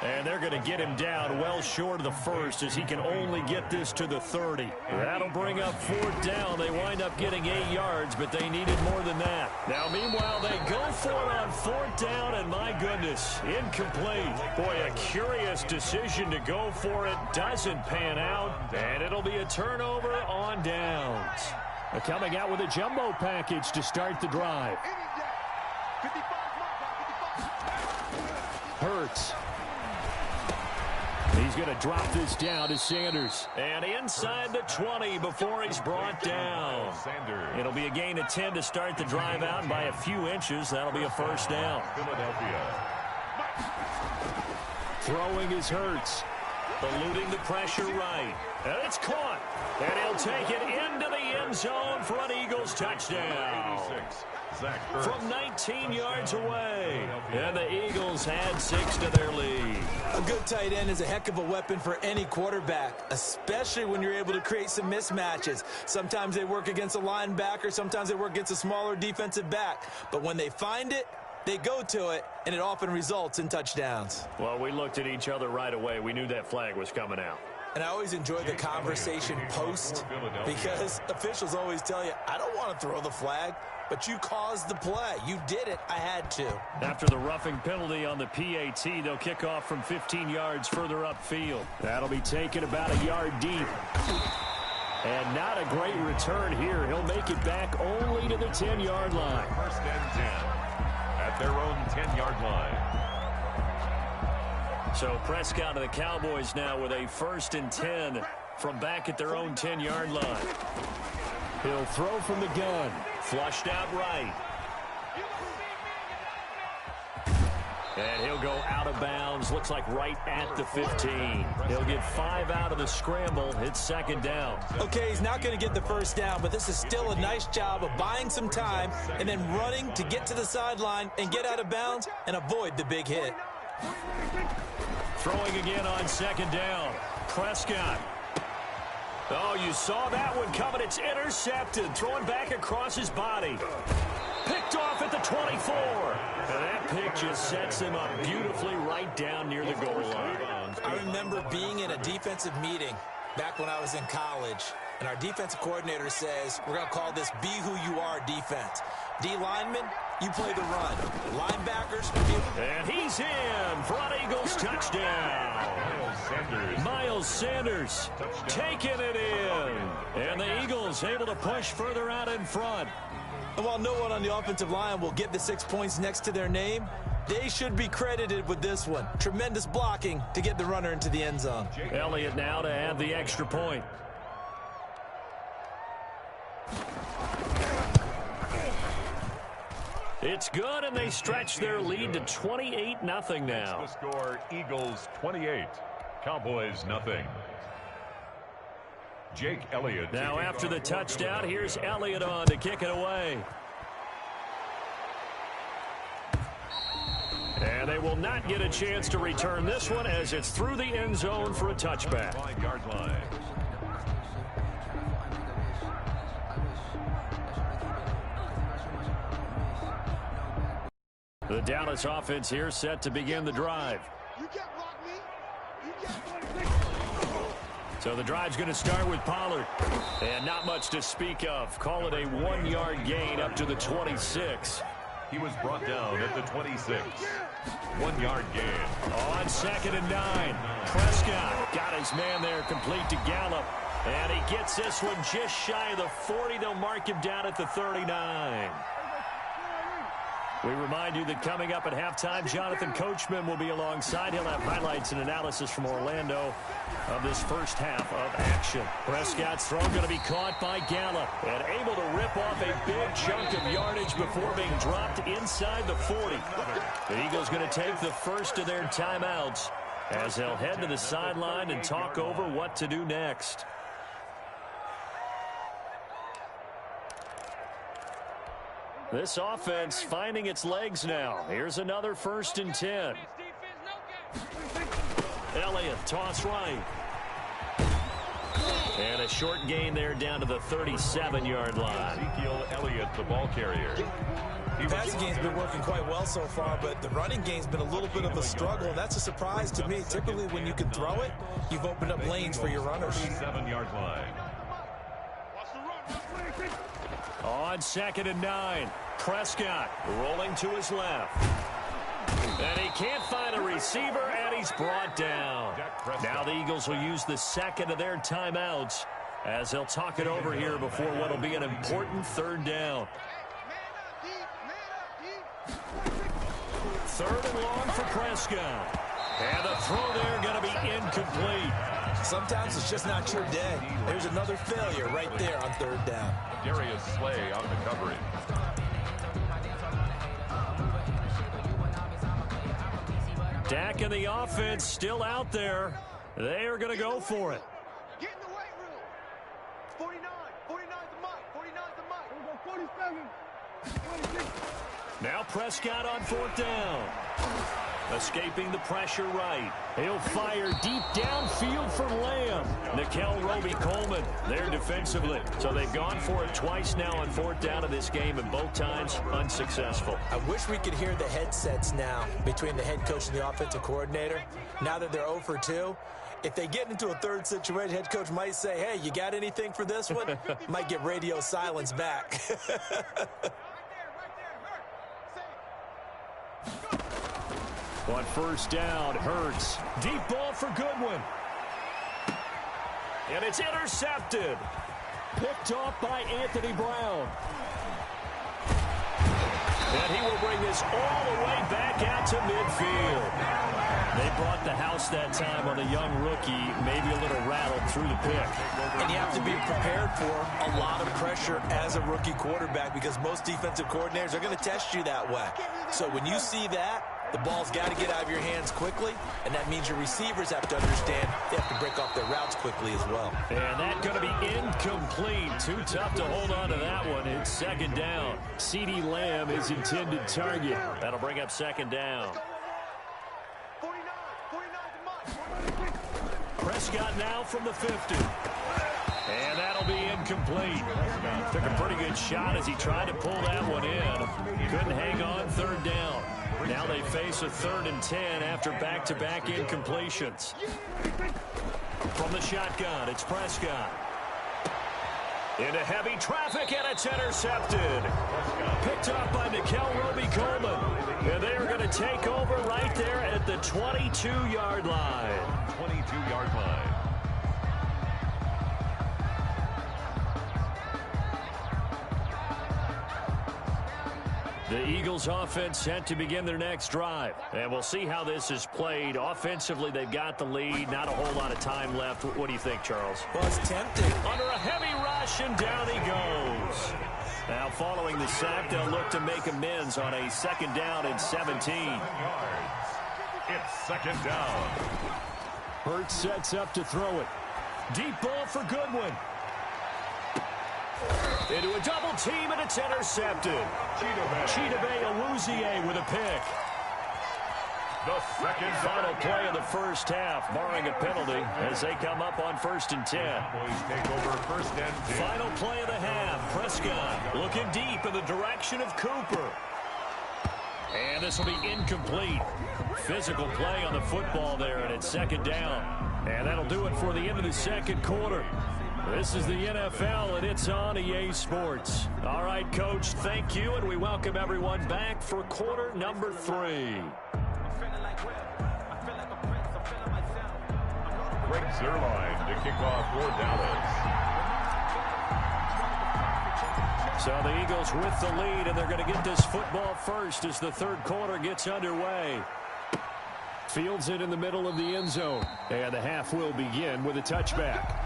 And they're going to get him down well short of the first as he can only get this to the 30. That'll bring up fourth down. They wind up getting 8 yards, but they needed more than that. Now, meanwhile, they go for it on fourth down, and my goodness, incomplete. Boy, a curious decision to go for it. Doesn't pan out, and it'll be a turnover on downs. They're coming out with a jumbo package to start the drive. Hurts. He's going to drop this down to Sanders. And inside the 20 before he's brought down. It'll be a gain of 10 to start the drive out, and by a few inches, that'll be a first down. Throwing is Hurts. Eluding the pressure right. And it's caught. And he'll take it into the end zone for an Eagles touchdown. From 19 yards away. And the Eagles add 6 to their lead. A good tight end is a heck of a weapon for any quarterback, especially when you're able to create some mismatches. Sometimes they work against a linebacker. Sometimes they work against a smaller defensive back. But when they find it, they go to it, and it often results in touchdowns. Well, we looked at each other right away. We knew that flag was coming out. And I always enjoy the conversation post because officials always tell you, I don't want to throw the flag, but you caused the play. You did it. I had to. After the roughing penalty on the PAT, they'll kick off from 15 yards further upfield. That'll be taken about a yard deep. And not a great return here. He'll make it back only to the 10-yard line. First and 10 at their own 10-yard line. So Prescott and the Cowboys now with a 1st and 10 from back at their own 10-yard line. He'll throw from the gun. Flushed out right. And he'll go out of bounds. Looks like right at the 15. He'll get 5 out of the scramble. It's second down. Okay, he's not going to get the first down, but this is still a nice job of buying some time and then running to get to the sideline and get out of bounds and avoid the big hit. Throwing again on second down. Prescott. Oh, you saw that one coming. It's intercepted. Throwing back across his body. Picked off at the 24. And that pick just sets him up beautifully right down near the goal line. I remember being in a defensive meeting back when I was in college, and our defensive coordinator says, we're going to call this Be Who You Are defense. D linemen, you play the run. Linebackers. And he's in for an Eagles touchdown. Miles Sanders taking it in. And the Eagles able to push further out in front. And while no one on the offensive line will get the 6 points next to their name, they should be credited with this one. Tremendous blocking to get the runner into the end zone. Elliott now to add the extra point. It's good, and they stretch their lead to 28-0 now. The score, Eagles 28, Cowboys nothing. Jake Elliott. Now after the touchdown, here's Elliott on to kick it away. And they will not get a chance to return this one as it's through the end zone for a touchback. 5-yard line. The Dallas offense here set to begin the drive. So the drive's going to start with Pollard. And not much to speak of. Call it a 1-yard gain up to the 26. He was brought down at the 26. 1-yard gain. On 2nd and 9. Prescott got his man there complete to Gallup. And he gets this one just shy of the 40. They'll mark him down at the 39. We remind you that coming up at halftime, Jonathan Coachman will be alongside. He'll have highlights and analysis from Orlando of this first half of action. Prescott's throw going to be caught by Gallup and able to rip off a big chunk of yardage before being dropped inside the 40. The Eagles going to take the first of their timeouts as they'll head to the sideline and talk over what to do next. This offense finding its legs now. Here's another 1st and 10. Elliott, toss right. And a short gain there down to the 37-yard line. Ezekiel Elliott, the ball carrier. The passing game's been working quite well so far, but the running game's been a little bit of a struggle, and that's a surprise to me. Typically, when you can throw it, you've opened up lanes for your runners. 37-yard line. On 2nd and 9, Prescott rolling to his left. And he can't find a receiver, and he's brought down. Now the Eagles will use the second of their timeouts as they'll talk it over here before what will be an important 3rd down. 3rd and long for Prescott. And the throw there going to be incomplete. Sometimes it's just not your day. There's another failure right there on 3rd down. Darius Slay on the coverage. Dak and the offense still out there. They are going to go for it. Get in the weight room. 49. 49's the mic. 49's the mic. We're going 47. 46. Now Prescott on 4th down. Escaping the pressure right. He'll fire deep downfield for Lamb. Nickel Roby-Coleman there defensively. So they've gone for it twice now on 4th down in this game, and both times unsuccessful. I wish we could hear the headsets now between the head coach and the offensive coordinator. Now that they're 0 for 2, if they get into a 3rd situation, head coach might say, hey, you got anything for this one? Might get radio silence back. On 1st down, Hurts. Deep ball for Goodwin. And it's intercepted. Picked off by Anthony Brown. And he will bring this all the way back out to midfield. They brought the house that time on a young rookie, maybe a little rattled through the pick. And you have to be prepared for a lot of pressure as a rookie quarterback because most defensive coordinators are going to test you that way. So when you see that, the ball's got to get out of your hands quickly, and that means your receivers have to understand they have to break off their routes quickly as well. And that's going to be incomplete. Too tough to hold on to that one. It's 2nd down. CeeDee Lamb is intended target. That'll bring up 2nd down. 49. 49's the mic. Prescott now from the 50. And that'll be incomplete. Took a pretty good shot as he tried to pull that one in. Couldn't hang on 3rd down. Now they face a 3rd and 10 after back-to-back incompletions. From the shotgun, it's Prescott. Into heavy traffic, and it's intercepted. Picked up by Nickel Roby-Coleman. And they are going to take over right there at the 22-yard line. 22-yard line. The Eagles offense set to begin their next drive. And we'll see how this is played. Offensively, they've got the lead. Not a whole lot of time left. What do you think, Charles? Well, it's tempting. Under a heavy rush, and down he goes. Now, following the sack, they'll look to make amends on a 2nd down and 17. It's 2nd down. Hurts sets up to throw it. Deep ball for Goodwin. Into a double team, and it's intercepted. Chidobe Awuzie with a pick. The second Final play of the first half, barring a penalty, as they come up on 1st and 10. Boys take over 1st and 10. Final play of the half. Prescott looking deep in the direction of Cooper. And this will be incomplete. Physical play on the football there, and it's 2nd down. And that'll do it for the end of the 2nd quarter. This is the NFL, and it's on EA Sports. All right, Coach, thank you, and we welcome everyone back for quarter number 3. Greg Zuerlein to kick off for Dallas. So the Eagles with the lead, and they're going to get this football first as the third quarter gets underway. Fields it in the middle of the end zone. And the half will begin with a touchback.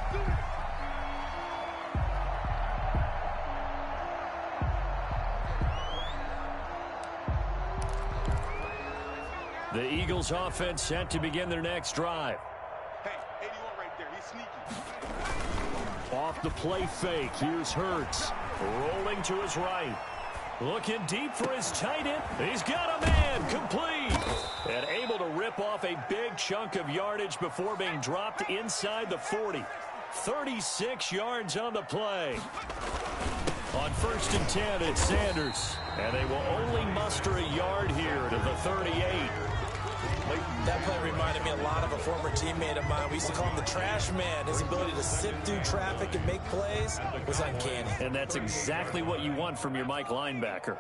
The Eagles offense set to begin their next drive. Hey, 81 right there. He's sneaky. Off the play fake, here's Hurts. Rolling to his right. Looking deep for his tight end. He's got a man, complete. And able to rip off a big chunk of yardage before being dropped inside the 40. 36 yards on the play. On 1st and 10, it's Sanders. And they will only muster a yard here to the 38. That play reminded me a lot of a former teammate of mine. We used to call him the trash man. His ability to sift through traffic and make plays was uncanny. And that's exactly what you want from your Mike linebacker.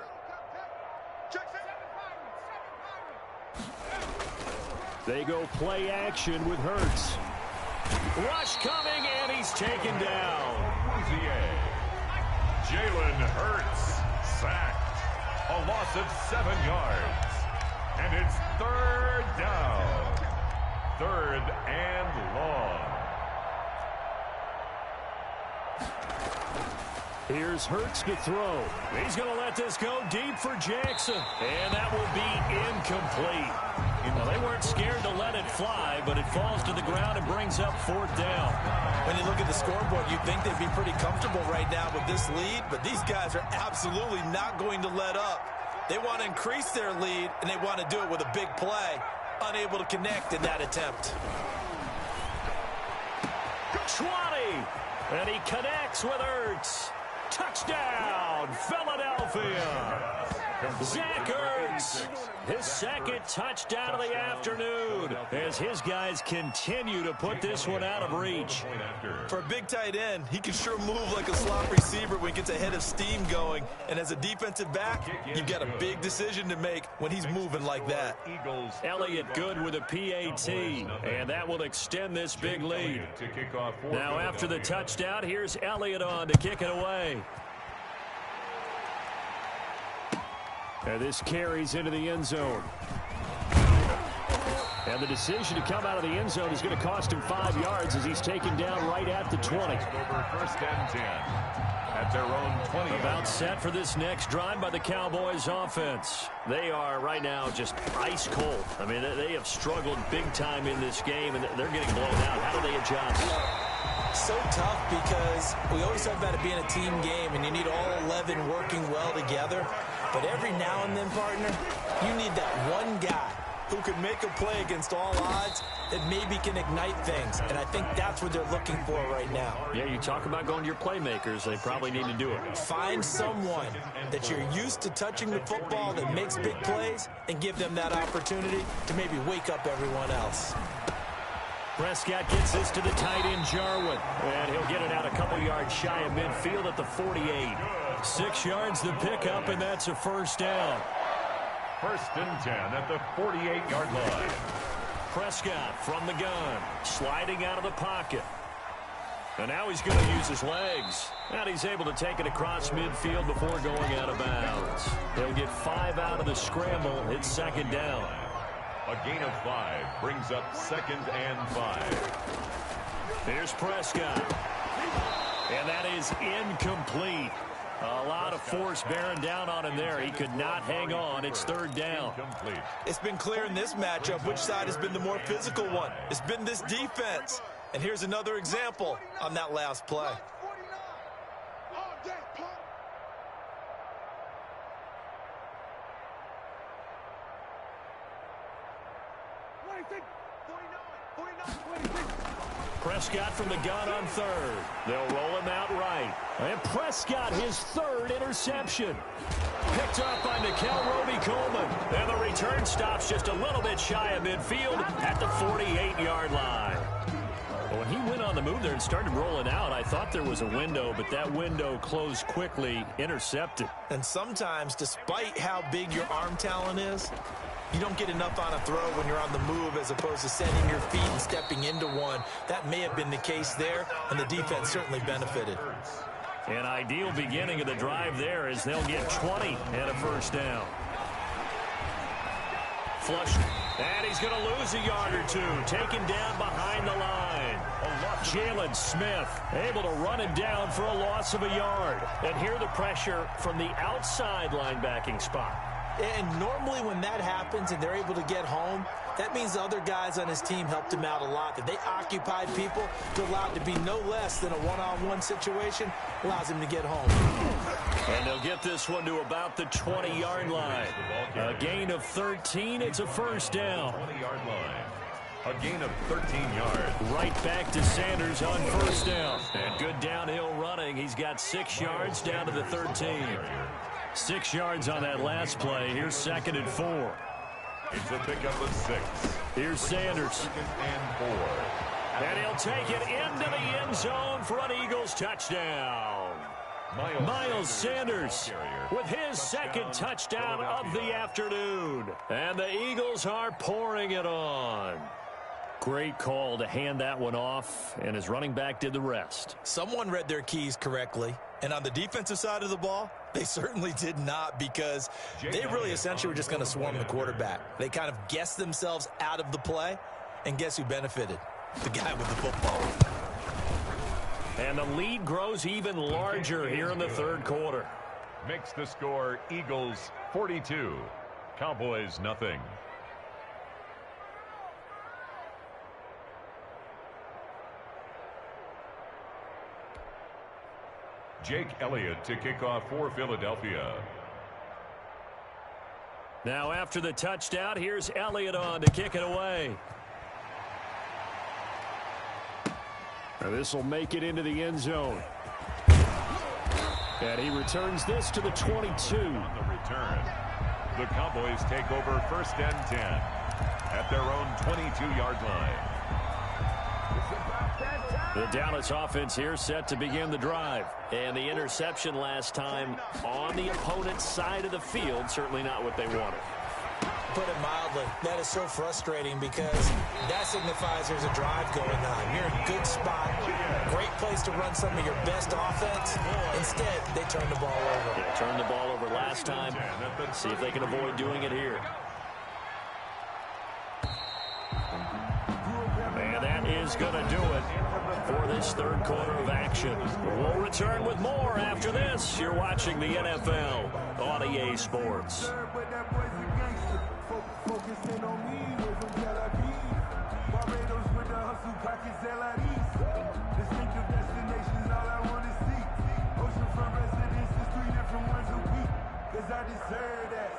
They go play action with Hurts. Rush coming, and he's taken down. Jalen Hurts sacked. A loss of 7 yards. And it's 3rd down. 3rd and long. Here's Hurts to throw. He's going to let this go deep for Jackson. And that will be incomplete. Well, they weren't scared to let it fly, but it falls to the ground and brings up 4th down. When you look at the scoreboard, you'd think they'd be pretty comfortable right now with this lead, but these guys are absolutely not going to let up. They want to increase their lead, and they want to do it with a big play. Unable to connect in that attempt. 20, and he connects with Hurts. Touchdown, Philadelphia. Zach Ertz, his 2nd touchdown of the afternoon as his guys continue to put this one out of reach. For a big tight end, he can sure move like a slot receiver when he gets a head of steam going. And as a defensive back, you've got a big decision to make when he's moving like that. Elliott good with a PAT, and that will extend this big lead. Now after the touchdown, here's Elliott on to kick it away. And this carries into the end zone. And the decision to come out of the end zone is going to cost him 5 yards as he's taken down right at the 20. Over 1st and 10 at their own 20. About set for this next drive by the Cowboys offense. They are right now just ice cold. I mean, they have struggled big time in this game, and they're getting blown out. How do they adjust? So tough because we always talk about it being a team game, and you need all 11 working well together. But every now and then, partner, you need that one guy who can make a play against all odds that maybe can ignite things. And I think that's what they're looking for right now. Yeah, you talk about going to your playmakers. They probably need to do it. Find someone that you're used to touching the football that makes big plays and give them that opportunity to maybe wake up everyone else. Prescott gets this to the tight end, Jarwin. And he'll get it out a couple yards shy of midfield at the 48. 6 yards the pickup, and that's a 1st down. 1st and 10 at the 48-yard line. Prescott from the gun, sliding out of the pocket. And now he's going to use his legs. And he's able to take it across midfield before going out of bounds. He'll get 5 out of the scramble. It's 2nd down. A gain of 5 brings up 2nd and 5. Here's Prescott. And that is incomplete. A lot of force bearing down on him there. He could not hang on. It's 3rd down. It's been clear in this matchup which side has been the more physical one. It's been this defense. And here's another example on that last play. Prescott from the gun on 3rd. They'll roll him out right. And Prescott, his 3rd interception. Picked up by Nickel Roby-Coleman. And the return stops just a little bit shy of midfield at the 48-yard line. When he went on the move there and started rolling out, I thought there was a window, but that window closed quickly, intercepted. And sometimes, despite how big your arm talent is, you don't get enough on a throw when you're on the move as opposed to setting your feet and stepping into one. That may have been the case there, and the defense certainly benefited. An ideal beginning of the drive there as they'll get 20 and a first down. Flush. And he's going to lose a yard or two. Taken down behind the line. Jalen Smith able to run him down for a loss of a yard. And here the pressure from the outside linebacking spot. And normally when that happens and they're able to get home, that means the other guys on his team helped him out a lot. That they occupied people to allow it to be no less than a one-on-one situation allows him to get home. And they'll get this one to about the 20-yard line. A gain of 13. It's a first down. 20-yard line. A gain of 13 yards. Right back to Sanders on first down. And good downhill running. He's got 6 yards down to the 13. 6 yards on that last play. Here's 2nd and 4. It's a pickup of 6. Here's Sanders. 2nd and 4. And he'll take it into the end zone for an Eagles touchdown. Miles Sanders with his second touchdown of the afternoon. And the Eagles are pouring it on. Great call to hand that one off, and his running back did the rest. Someone read their keys correctly, and on the defensive side of the ball, they certainly did not, because they really essentially were just going to swarm the quarterback. They kind of guessed themselves out of the play, and guess who benefited? The guy with the football. And the lead grows even larger here in the third quarter. Makes the score Eagles 42, Cowboys nothing. Jake Elliott to kick off for Philadelphia. Now after the touchdown, here's Elliott on to kick it away. Now this will make it into the end zone. And he returns this to the 22. On the return, the Cowboys take over 1st and 10 at their own 22-yard line. The Dallas offense here set to begin the drive. And the interception last time on the opponent's side of the field, certainly not what they wanted. Put it mildly, that is so frustrating, because that signifies there's a drive going on. You're in a good spot, great place to run some of your best offense. Instead, they turn the ball over. Yeah, turned the ball over last time. See if they can avoid doing it here. And that is going to do it for this third quarter of action. We'll return with more after this. You're watching the NFL on EA Sports. Focusing on me, with some Barbados with the hustle, pockets LIDs. Distinctive destinations, all I want to see. Oceanfront residences, 3 different ones a week. Cause I deserve that.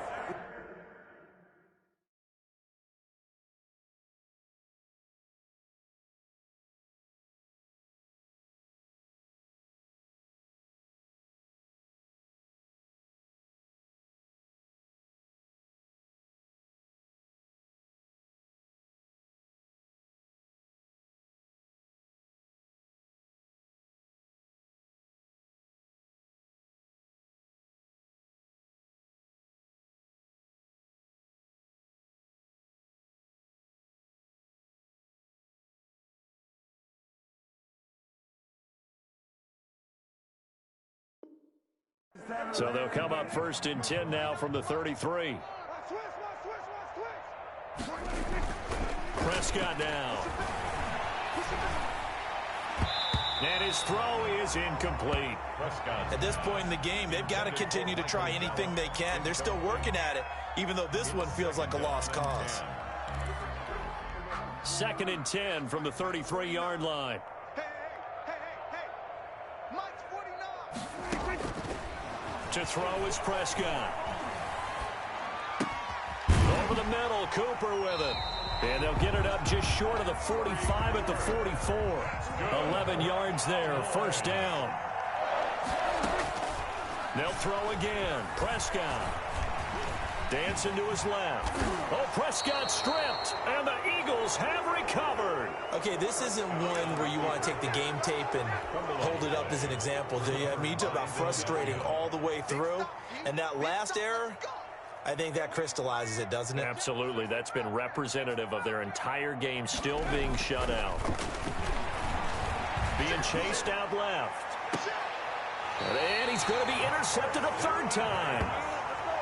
So they'll come up 1st and 10 now from the 33. Prescott now. And his throw is incomplete. Prescott. At this point in the game, they've got to continue to try anything they can. They're still working at it, even though this one feels like a lost cause. 2nd and 10 from the 33-yard line. To throw is Prescott. Over the middle, Cooper with it. And they'll get it up just short of the 45 at the 44. 11 yards there, 1st down. They'll throw again. Prescott. Dancing to his left. Oh, Prescott stripped, and the Eagles have recovered. Okay, this isn't one where you want to take the game tape and hold it up as an example, do you? I mean, you talk about frustrating all the way through, and that last error, I think that crystallizes it, doesn't it? Absolutely. That's been representative of their entire game still being shut out. Being chased out left. And he's going to be intercepted a third time.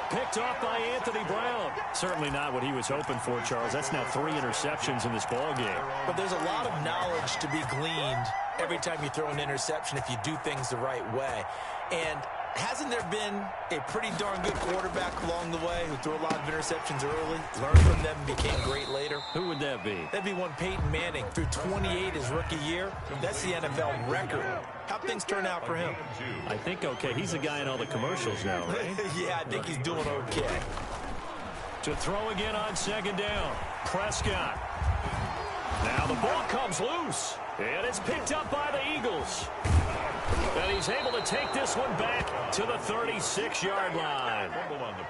Picked off by Anthony Brown. Certainly not what he was hoping for, Charles. That's now 3 interceptions in this ball game. But there's a lot of knowledge to be gleaned every time you throw an interception if you do things the right way. And hasn't there been a pretty darn good quarterback along the way who threw a lot of interceptions early, learned from them, and became great later? Who would that be? That'd be one Peyton Manning. Threw 28 his rookie year. That's the NFL record. How'd things turn out for him? I think okay. He's a guy in all the commercials now, right? Yeah, I think he's doing okay. To throw again on second down. Prescott. Now the ball comes loose. And it's picked up by the Eagles. And he's able to take this one back to the 36-yard line.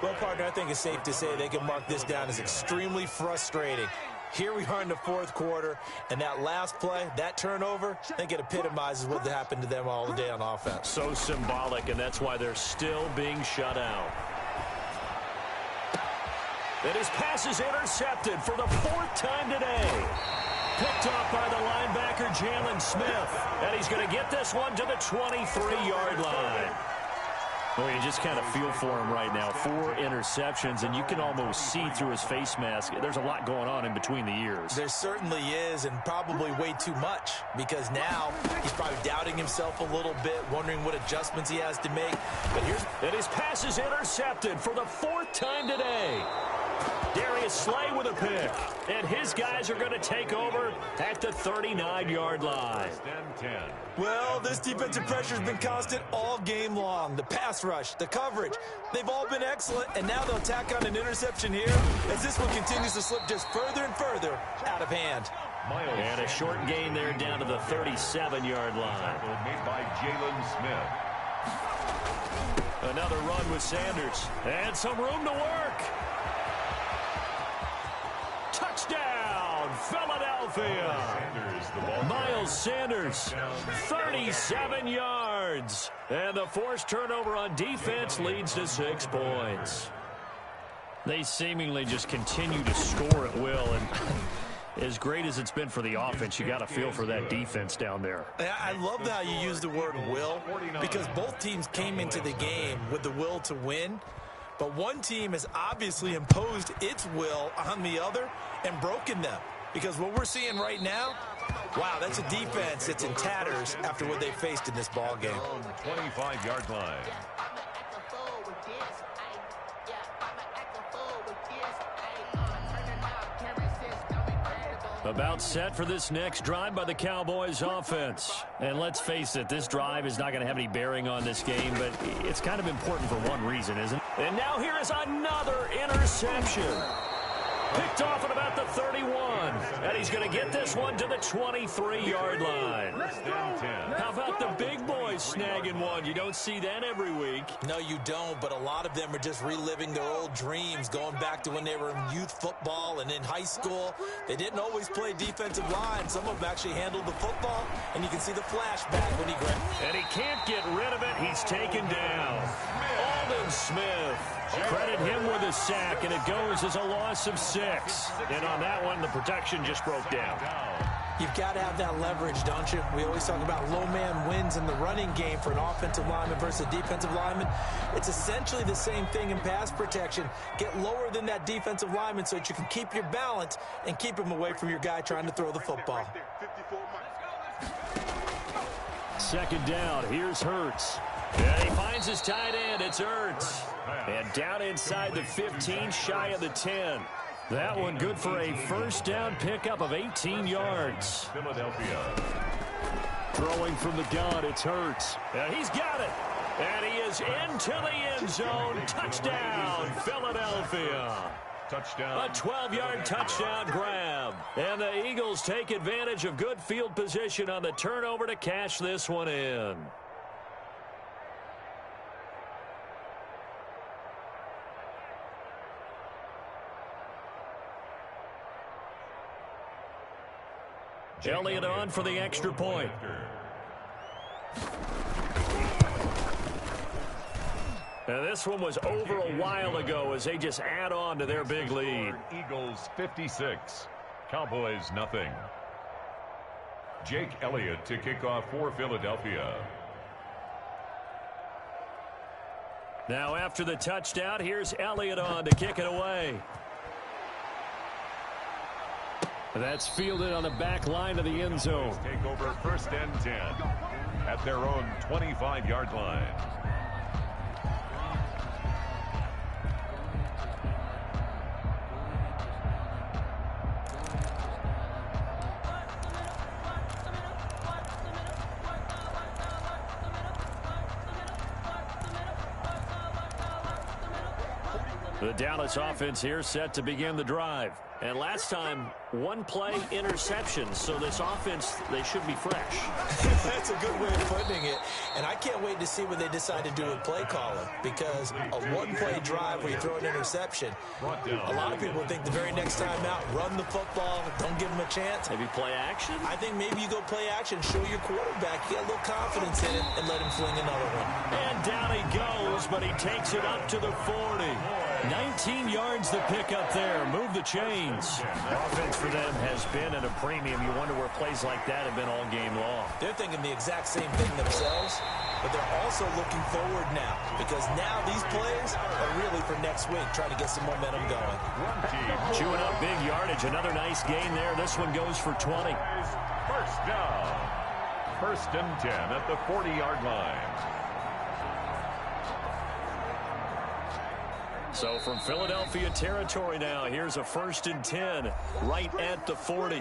Well, partner, I think it's safe to say they can mark this down as extremely frustrating. Here we are in the fourth quarter, and that last play, that turnover, I think it epitomizes what happened to them all day on offense. So symbolic, and that's why they're still being shut out. And his pass is intercepted for the 4th time today. Picked off by the linebacker, Jalen Smith. And he's going to get this one to the 23-yard line. Well, you just kind of feel for him right now. 4 interceptions, and you can almost see through his face mask. There's a lot going on in between the ears. There certainly is, and probably way too much, because now he's probably doubting himself a little bit, wondering what adjustments he has to make. But and his pass is intercepted for the 4th time today. Darius Slay with a pick. And his guys are going to take over at the 39-yard line. Well, this defensive pressure has been constant all game long. The pass rush, the coverage, they've all been excellent. And now they'll tack on an interception here as this one continues to slip just further and further out of hand. And a short gain there down to the 37-yard line. Made by Jalen Smith. Another run with Sanders. And some room to work. Touchdown, Philadelphia. Miles Sanders, 37 yards. And the forced turnover on defense leads to 6 points. They seemingly just continue to score at will. And as great as it's been for the offense, you got to feel for that defense down there. I love how you use the word will, because both teams came into the game with the will to win. But one team has obviously imposed its will on the other and broken them. Because what we're seeing right now, wow, that's a defense that's in tatters after what they faced in this ball game. 25-yard line. About set for this next drive by the Cowboys offense. And let's face it, this drive is not going to have any bearing on this game, but it's kind of important for one reason, isn't it? And now here is another interception. Picked off at about the 31. And he's going to get this one to the 23-yard line. How about the big boys snagging one? You don't see that every week. No, you don't, but a lot of them are just reliving their old dreams, going back to when they were in youth football and in high school. They didn't always play defensive line. Some of them actually handled the football, and you can see the flashback when he grabbed. And he can't get rid of it. He's taken down. Aldon Smith. Credit him with a sack, and it goes as a loss of 6. And on that one, the protection just broke down. You've got to have that leverage, don't you? We always talk about low man wins in the running game for an offensive lineman versus a defensive lineman. It's essentially the same thing in pass protection. Get lower than that defensive lineman so that you can keep your balance and keep him away from your guy trying to throw the football. Second down, here's Hurts. And he finds his tight end, it's Hurts. And down inside the 15, shy of the 10. That one good for a first down pickup of 18 yards. Philadelphia. Throwing from the gun, it's Hurts. And he's got it. And he is into the end zone. Touchdown, Philadelphia. Touchdown. A 12-yard touchdown grab. And the Eagles take advantage of good field position on the turnover to cash this one in. Elliott on for the extra point. Now this one was over a while ago as they just add on to their big lead. Eagles 56, Cowboys nothing. Jake Elliott to kick off for Philadelphia. Now after the touchdown, here's Elliott on to kick it away. That's fielded on the back line of the end zone. Take over 1st and 10 at their own 25-yard line. The Dallas offense here set to begin the drive. And last time, one play interception. So this offense, they should be fresh. That's a good way of putting it. And I can't wait to see what they decide to do with play calling. Because a one-play drive where you throw an interception, a lot of people think the very next time out, run the football, don't give them a chance. Maybe play action? I think maybe you go play action, show your quarterback, you get a little confidence in it, and let him fling another one. And down he goes, but he takes it up to the 40. 19 yards to pick up there. Move the chains. Offense for them has been at a premium. You wonder where plays like that have been all game long. They're thinking the exact same thing themselves, but they're also looking forward now because now these plays are really for next week, trying to get some momentum going. Chewing up big yardage. Another nice gain there. This one goes for 20. First down. 1st and 10 at the 40-yard line. So from Philadelphia territory now, here's a 1st and 10 right at the 40.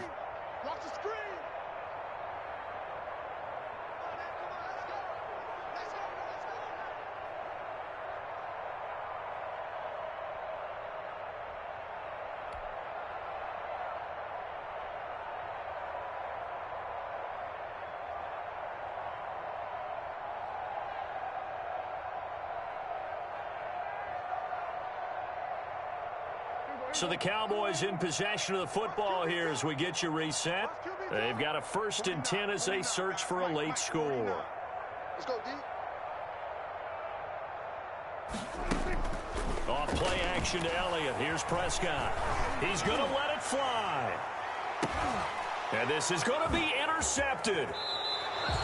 So the Cowboys in possession of the football here as we get you reset. They've got a 1st and 10 as they search for a late score. Let's go, D. Off play action to Elliott. Here's Prescott. He's going to let it fly. And this is going to be intercepted.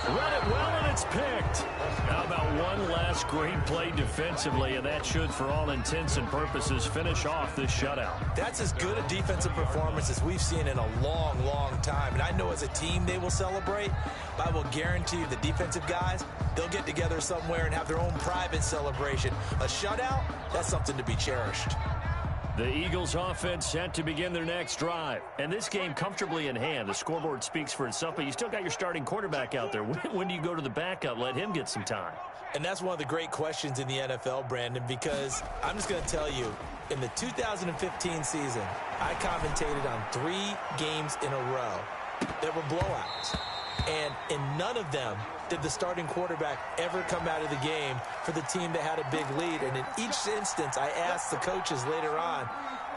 Read it well, and it's picked. How about one last great play defensively, and that should, for all intents and purposes, finish off this shutout. That's as good a defensive performance as we've seen in a long, long time. And I know as a team they will celebrate, but I will guarantee you the defensive guys, they'll get together somewhere and have their own private celebration. A shutout, that's something to be cherished. The Eagles offense set to begin their next drive. And this game comfortably in hand. The scoreboard speaks for itself, but you still got your starting quarterback out there. When do you go to the backup? Let him get some time. And that's one of the great questions in the NFL, Brandon, because I'm just going to tell you, in the 2015 season, I commentated on 3 games in a row that were blowouts. And in none of them did the starting quarterback ever come out of the game for the team that had a big lead. And in each instance, I asked the coaches later on,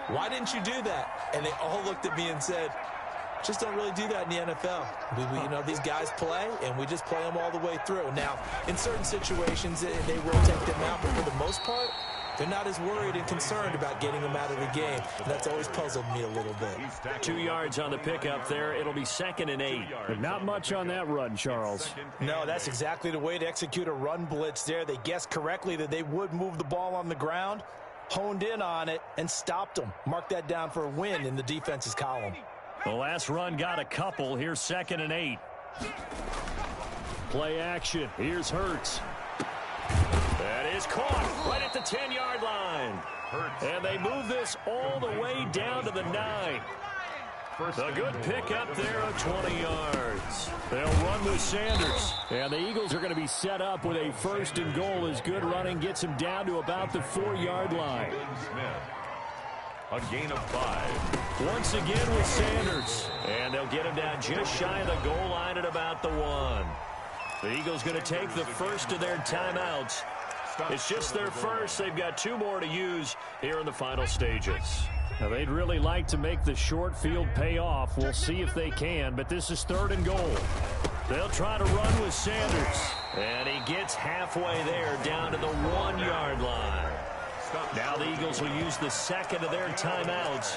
why didn't you do that? And they all looked at me and said, just don't really do that in the NFL. You know, these guys play, and we just play them all the way through. Now, in certain situations, they will take them out, but for the most part, they're not as worried and concerned about getting them out of the game. And that's always puzzled me a little bit. 2 yards on the pickup there. It'll be 2nd and 8. But not much on that run, Charles. No, that's exactly the way to execute a run blitz there. They guessed correctly that they would move the ball on the ground, honed in on it, and stopped them. Mark that down for a win in the defense's column. The last run got a couple. Here's 2nd and 8. Play action. Here's Hurts. That is caught right at the 10-yard line. And they move this all the way down to the 9. A good pickup there of 20 yards. They'll run with Sanders. And the Eagles are going to be set up with a 1st and goal as good running gets him down to about the 4-yard line. A gain of 5. Once again with Sanders. And they'll get him down just shy of the goal line at about the 1. The Eagles going to take the first of their timeouts. It's just their first. They've got 2 more to use here in the final stages. Now, they'd really like to make the short field pay off. We'll see if they can, but this is 3rd and goal. They'll try to run with Sanders. And he gets halfway there down to the 1-yard line. Now the Eagles will use the second of their timeouts.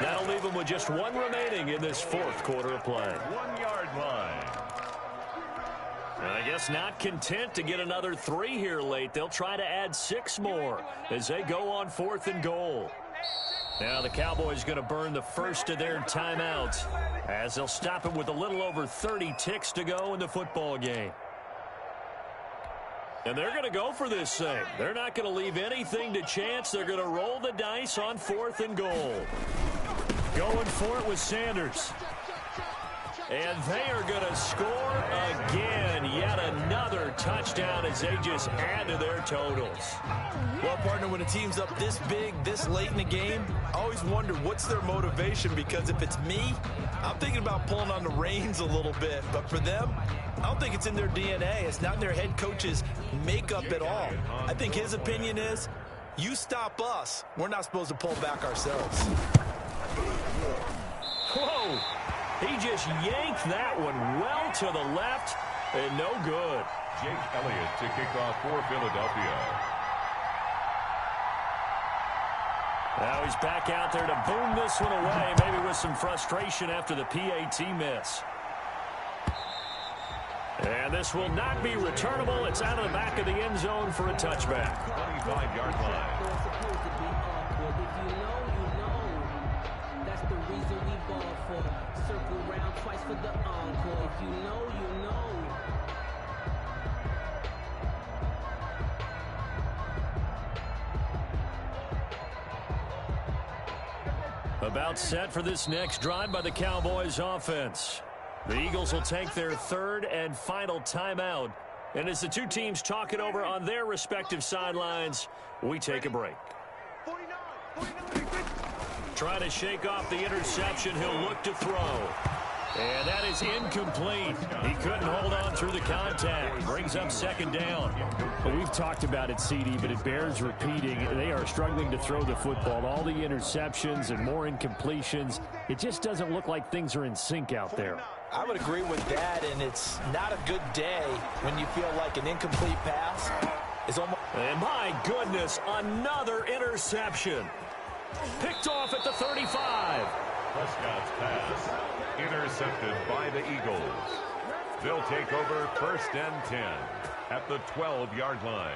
That'll leave them with just 1 remaining in this 4th quarter of play. 1-yard line. I guess not content to get another 3 here late. They'll try to add 6 more as they go on 4th and goal. Now the Cowboys going to burn the first of their timeouts as they'll stop it with a little over 30 ticks to go in the football game. And they're going to go for this thing. They're not going to leave anything to chance. They're going to roll the dice on 4th and goal. Going for it with Sanders. And they are going to score again. Yet another touchdown as they just add to their totals. Well, partner, when a team's up this big, this late in the game, I always wonder what's their motivation, because if it's me, I'm thinking about pulling on the reins a little bit. But for them, I don't think it's in their DNA. It's not in their head coach's makeup at all. I think his opinion is, you stop us, we're not supposed to pull back ourselves. Whoa! He just yanked that one well to the left, and no good. Jake Elliott to kick off for Philadelphia. Now he's back out there to boom this one away, maybe with some frustration after the PAT miss. And this will not be returnable. It's out of the back of the end zone for a touchback. 25-yard line. That's the reason we ball for. Circle round twice for the encore. If you know, you know. About set for this next drive by the Cowboys offense. The Eagles will take their 3rd and final timeout. And as the two teams talk it over on their respective sidelines, we take a break. Trying to shake off the interception, he'll look to throw. And that is incomplete. He couldn't hold on through the contact. Brings up 2nd down. Well, we've talked about it, CD, but it bears repeating. They are struggling to throw the football. All the interceptions and more incompletions. It just doesn't look like things are in sync out there. I would agree with that, and it's not a good day when you feel like an incomplete pass is almost... And my goodness, another interception. Picked off at the 35. Prescott's pass intercepted by the Eagles. They'll take over 1st and 10 at the 12-yard line.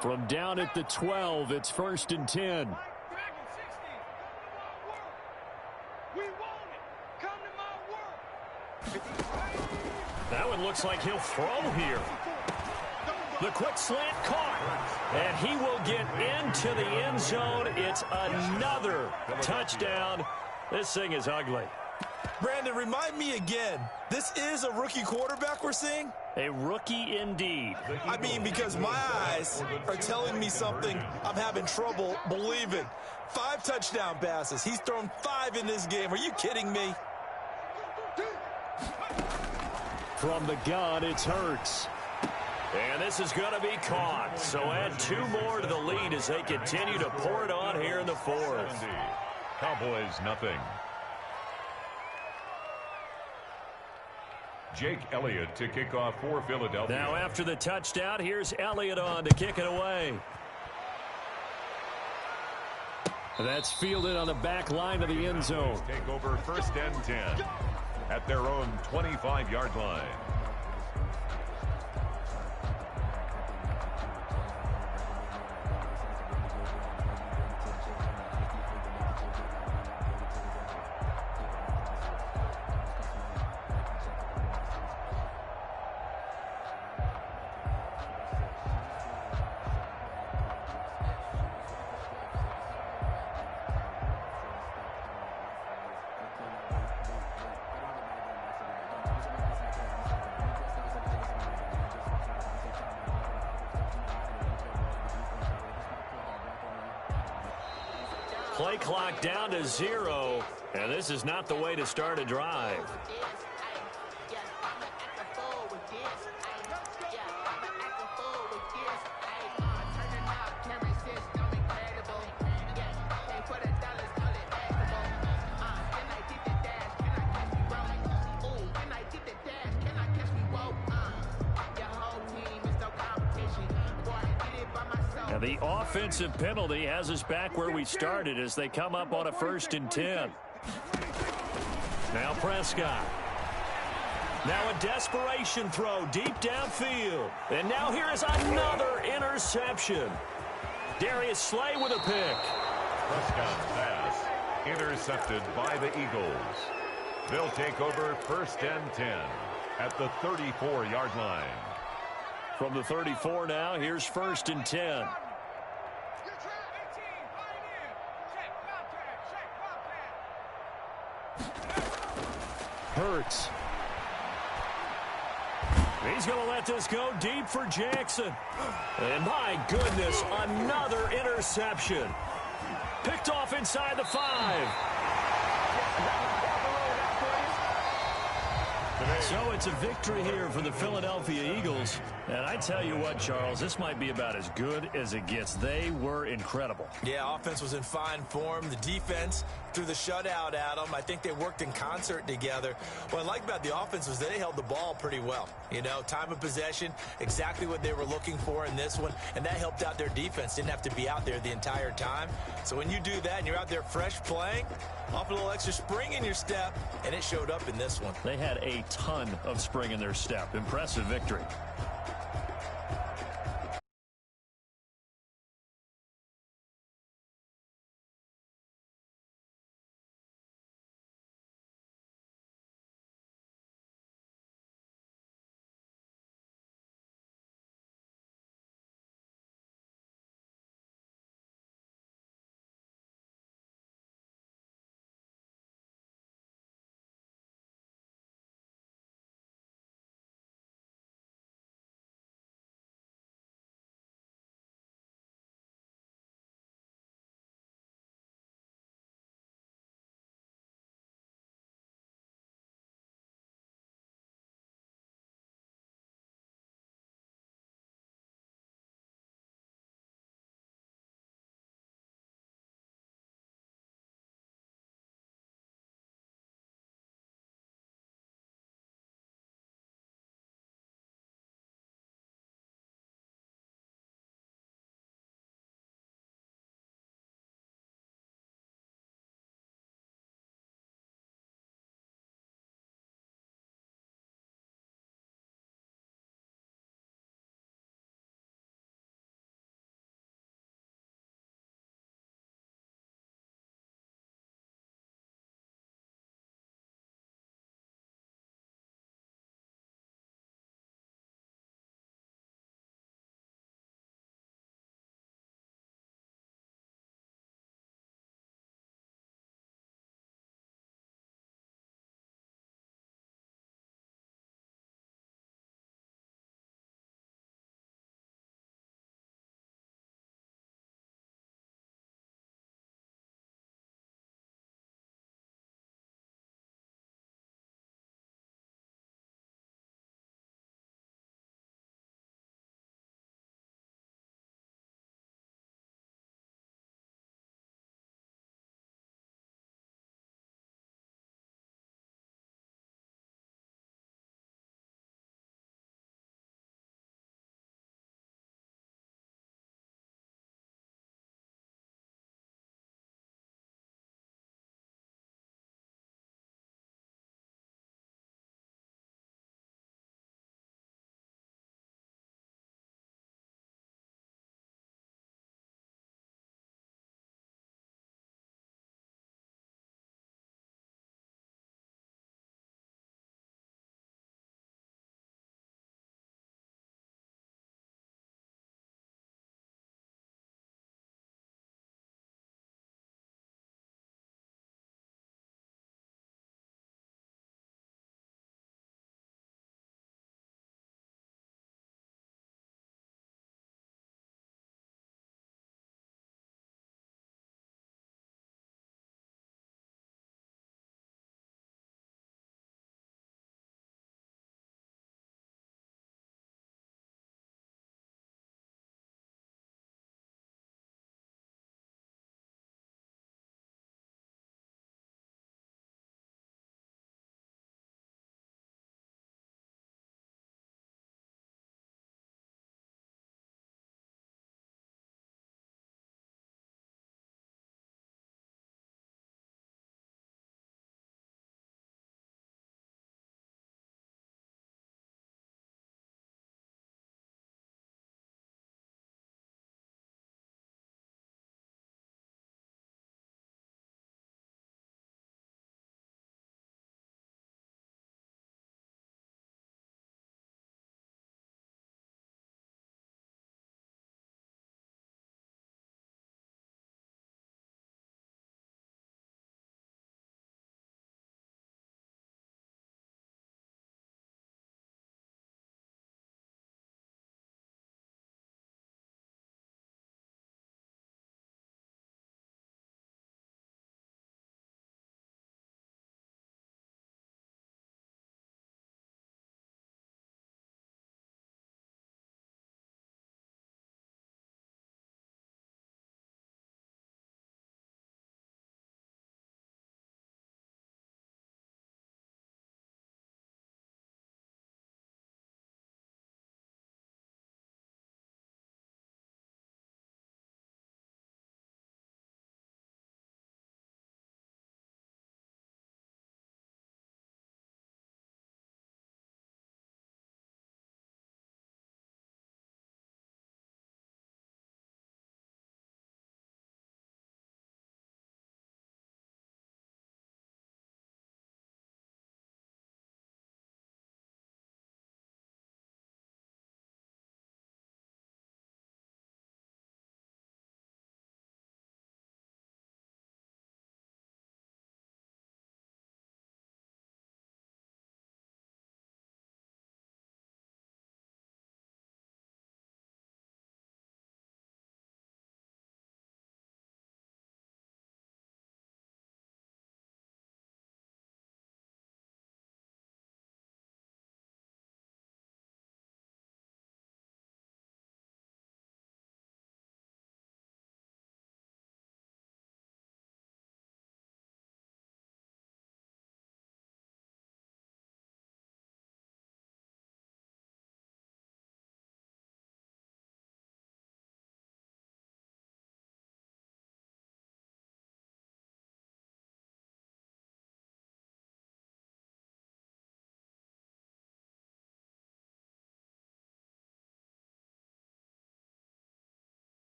From down at the 12, it's 1st and 10. That one looks like he'll throw here. The quick slant caught. And he will get into the end zone. It's another touchdown. This thing is ugly. Brandon, remind me again, this is a rookie quarterback we're seeing? A rookie indeed. I mean, because my eyes are telling me something I'm having trouble believing. 5 touchdown passes. He's thrown 5 in this game. Are you kidding me? From the gun, it's Hurts. And this is going to be caught. So add 2 more to the lead as they continue to pour it on here in the 4th. Cowboys nothing. Jake Elliott to kick off for Philadelphia. Now after the touchdown, here's Elliott on to kick it away. That's fielded on the back line of the end zone. Take over 1st and 10 at their own 25-yard line. Play clock down to 0, and this is not the way to start a drive. The offensive penalty has us back where we started as they come up on a 1st and 10. Now Prescott. Now a desperation throw deep downfield. And now here is another interception. Darius Slay with a pick. Prescott's pass intercepted by the Eagles. They'll take over 1st and 10 at the 34-yard line. From the 34 now, here's 1st and 10. Hurts. He's going to let this go deep for Jackson. And my goodness, another interception. Picked off inside the 5. So it's a victory here for the Philadelphia Eagles. And I tell you what, Charles, this might be about as good as it gets. They were incredible. Yeah, offense was in fine form. The defense threw the shutout at them. I think they worked in concert together. What I like about the offense was they held the ball pretty well. You know, time of possession, exactly what they were looking for in this one. And that helped out their defense. Didn't have to be out there the entire time. So when you do that and you're out there fresh playing, off a little extra spring in your step, and it showed up in this one. They had a ton of spring in their step. Impressive victory.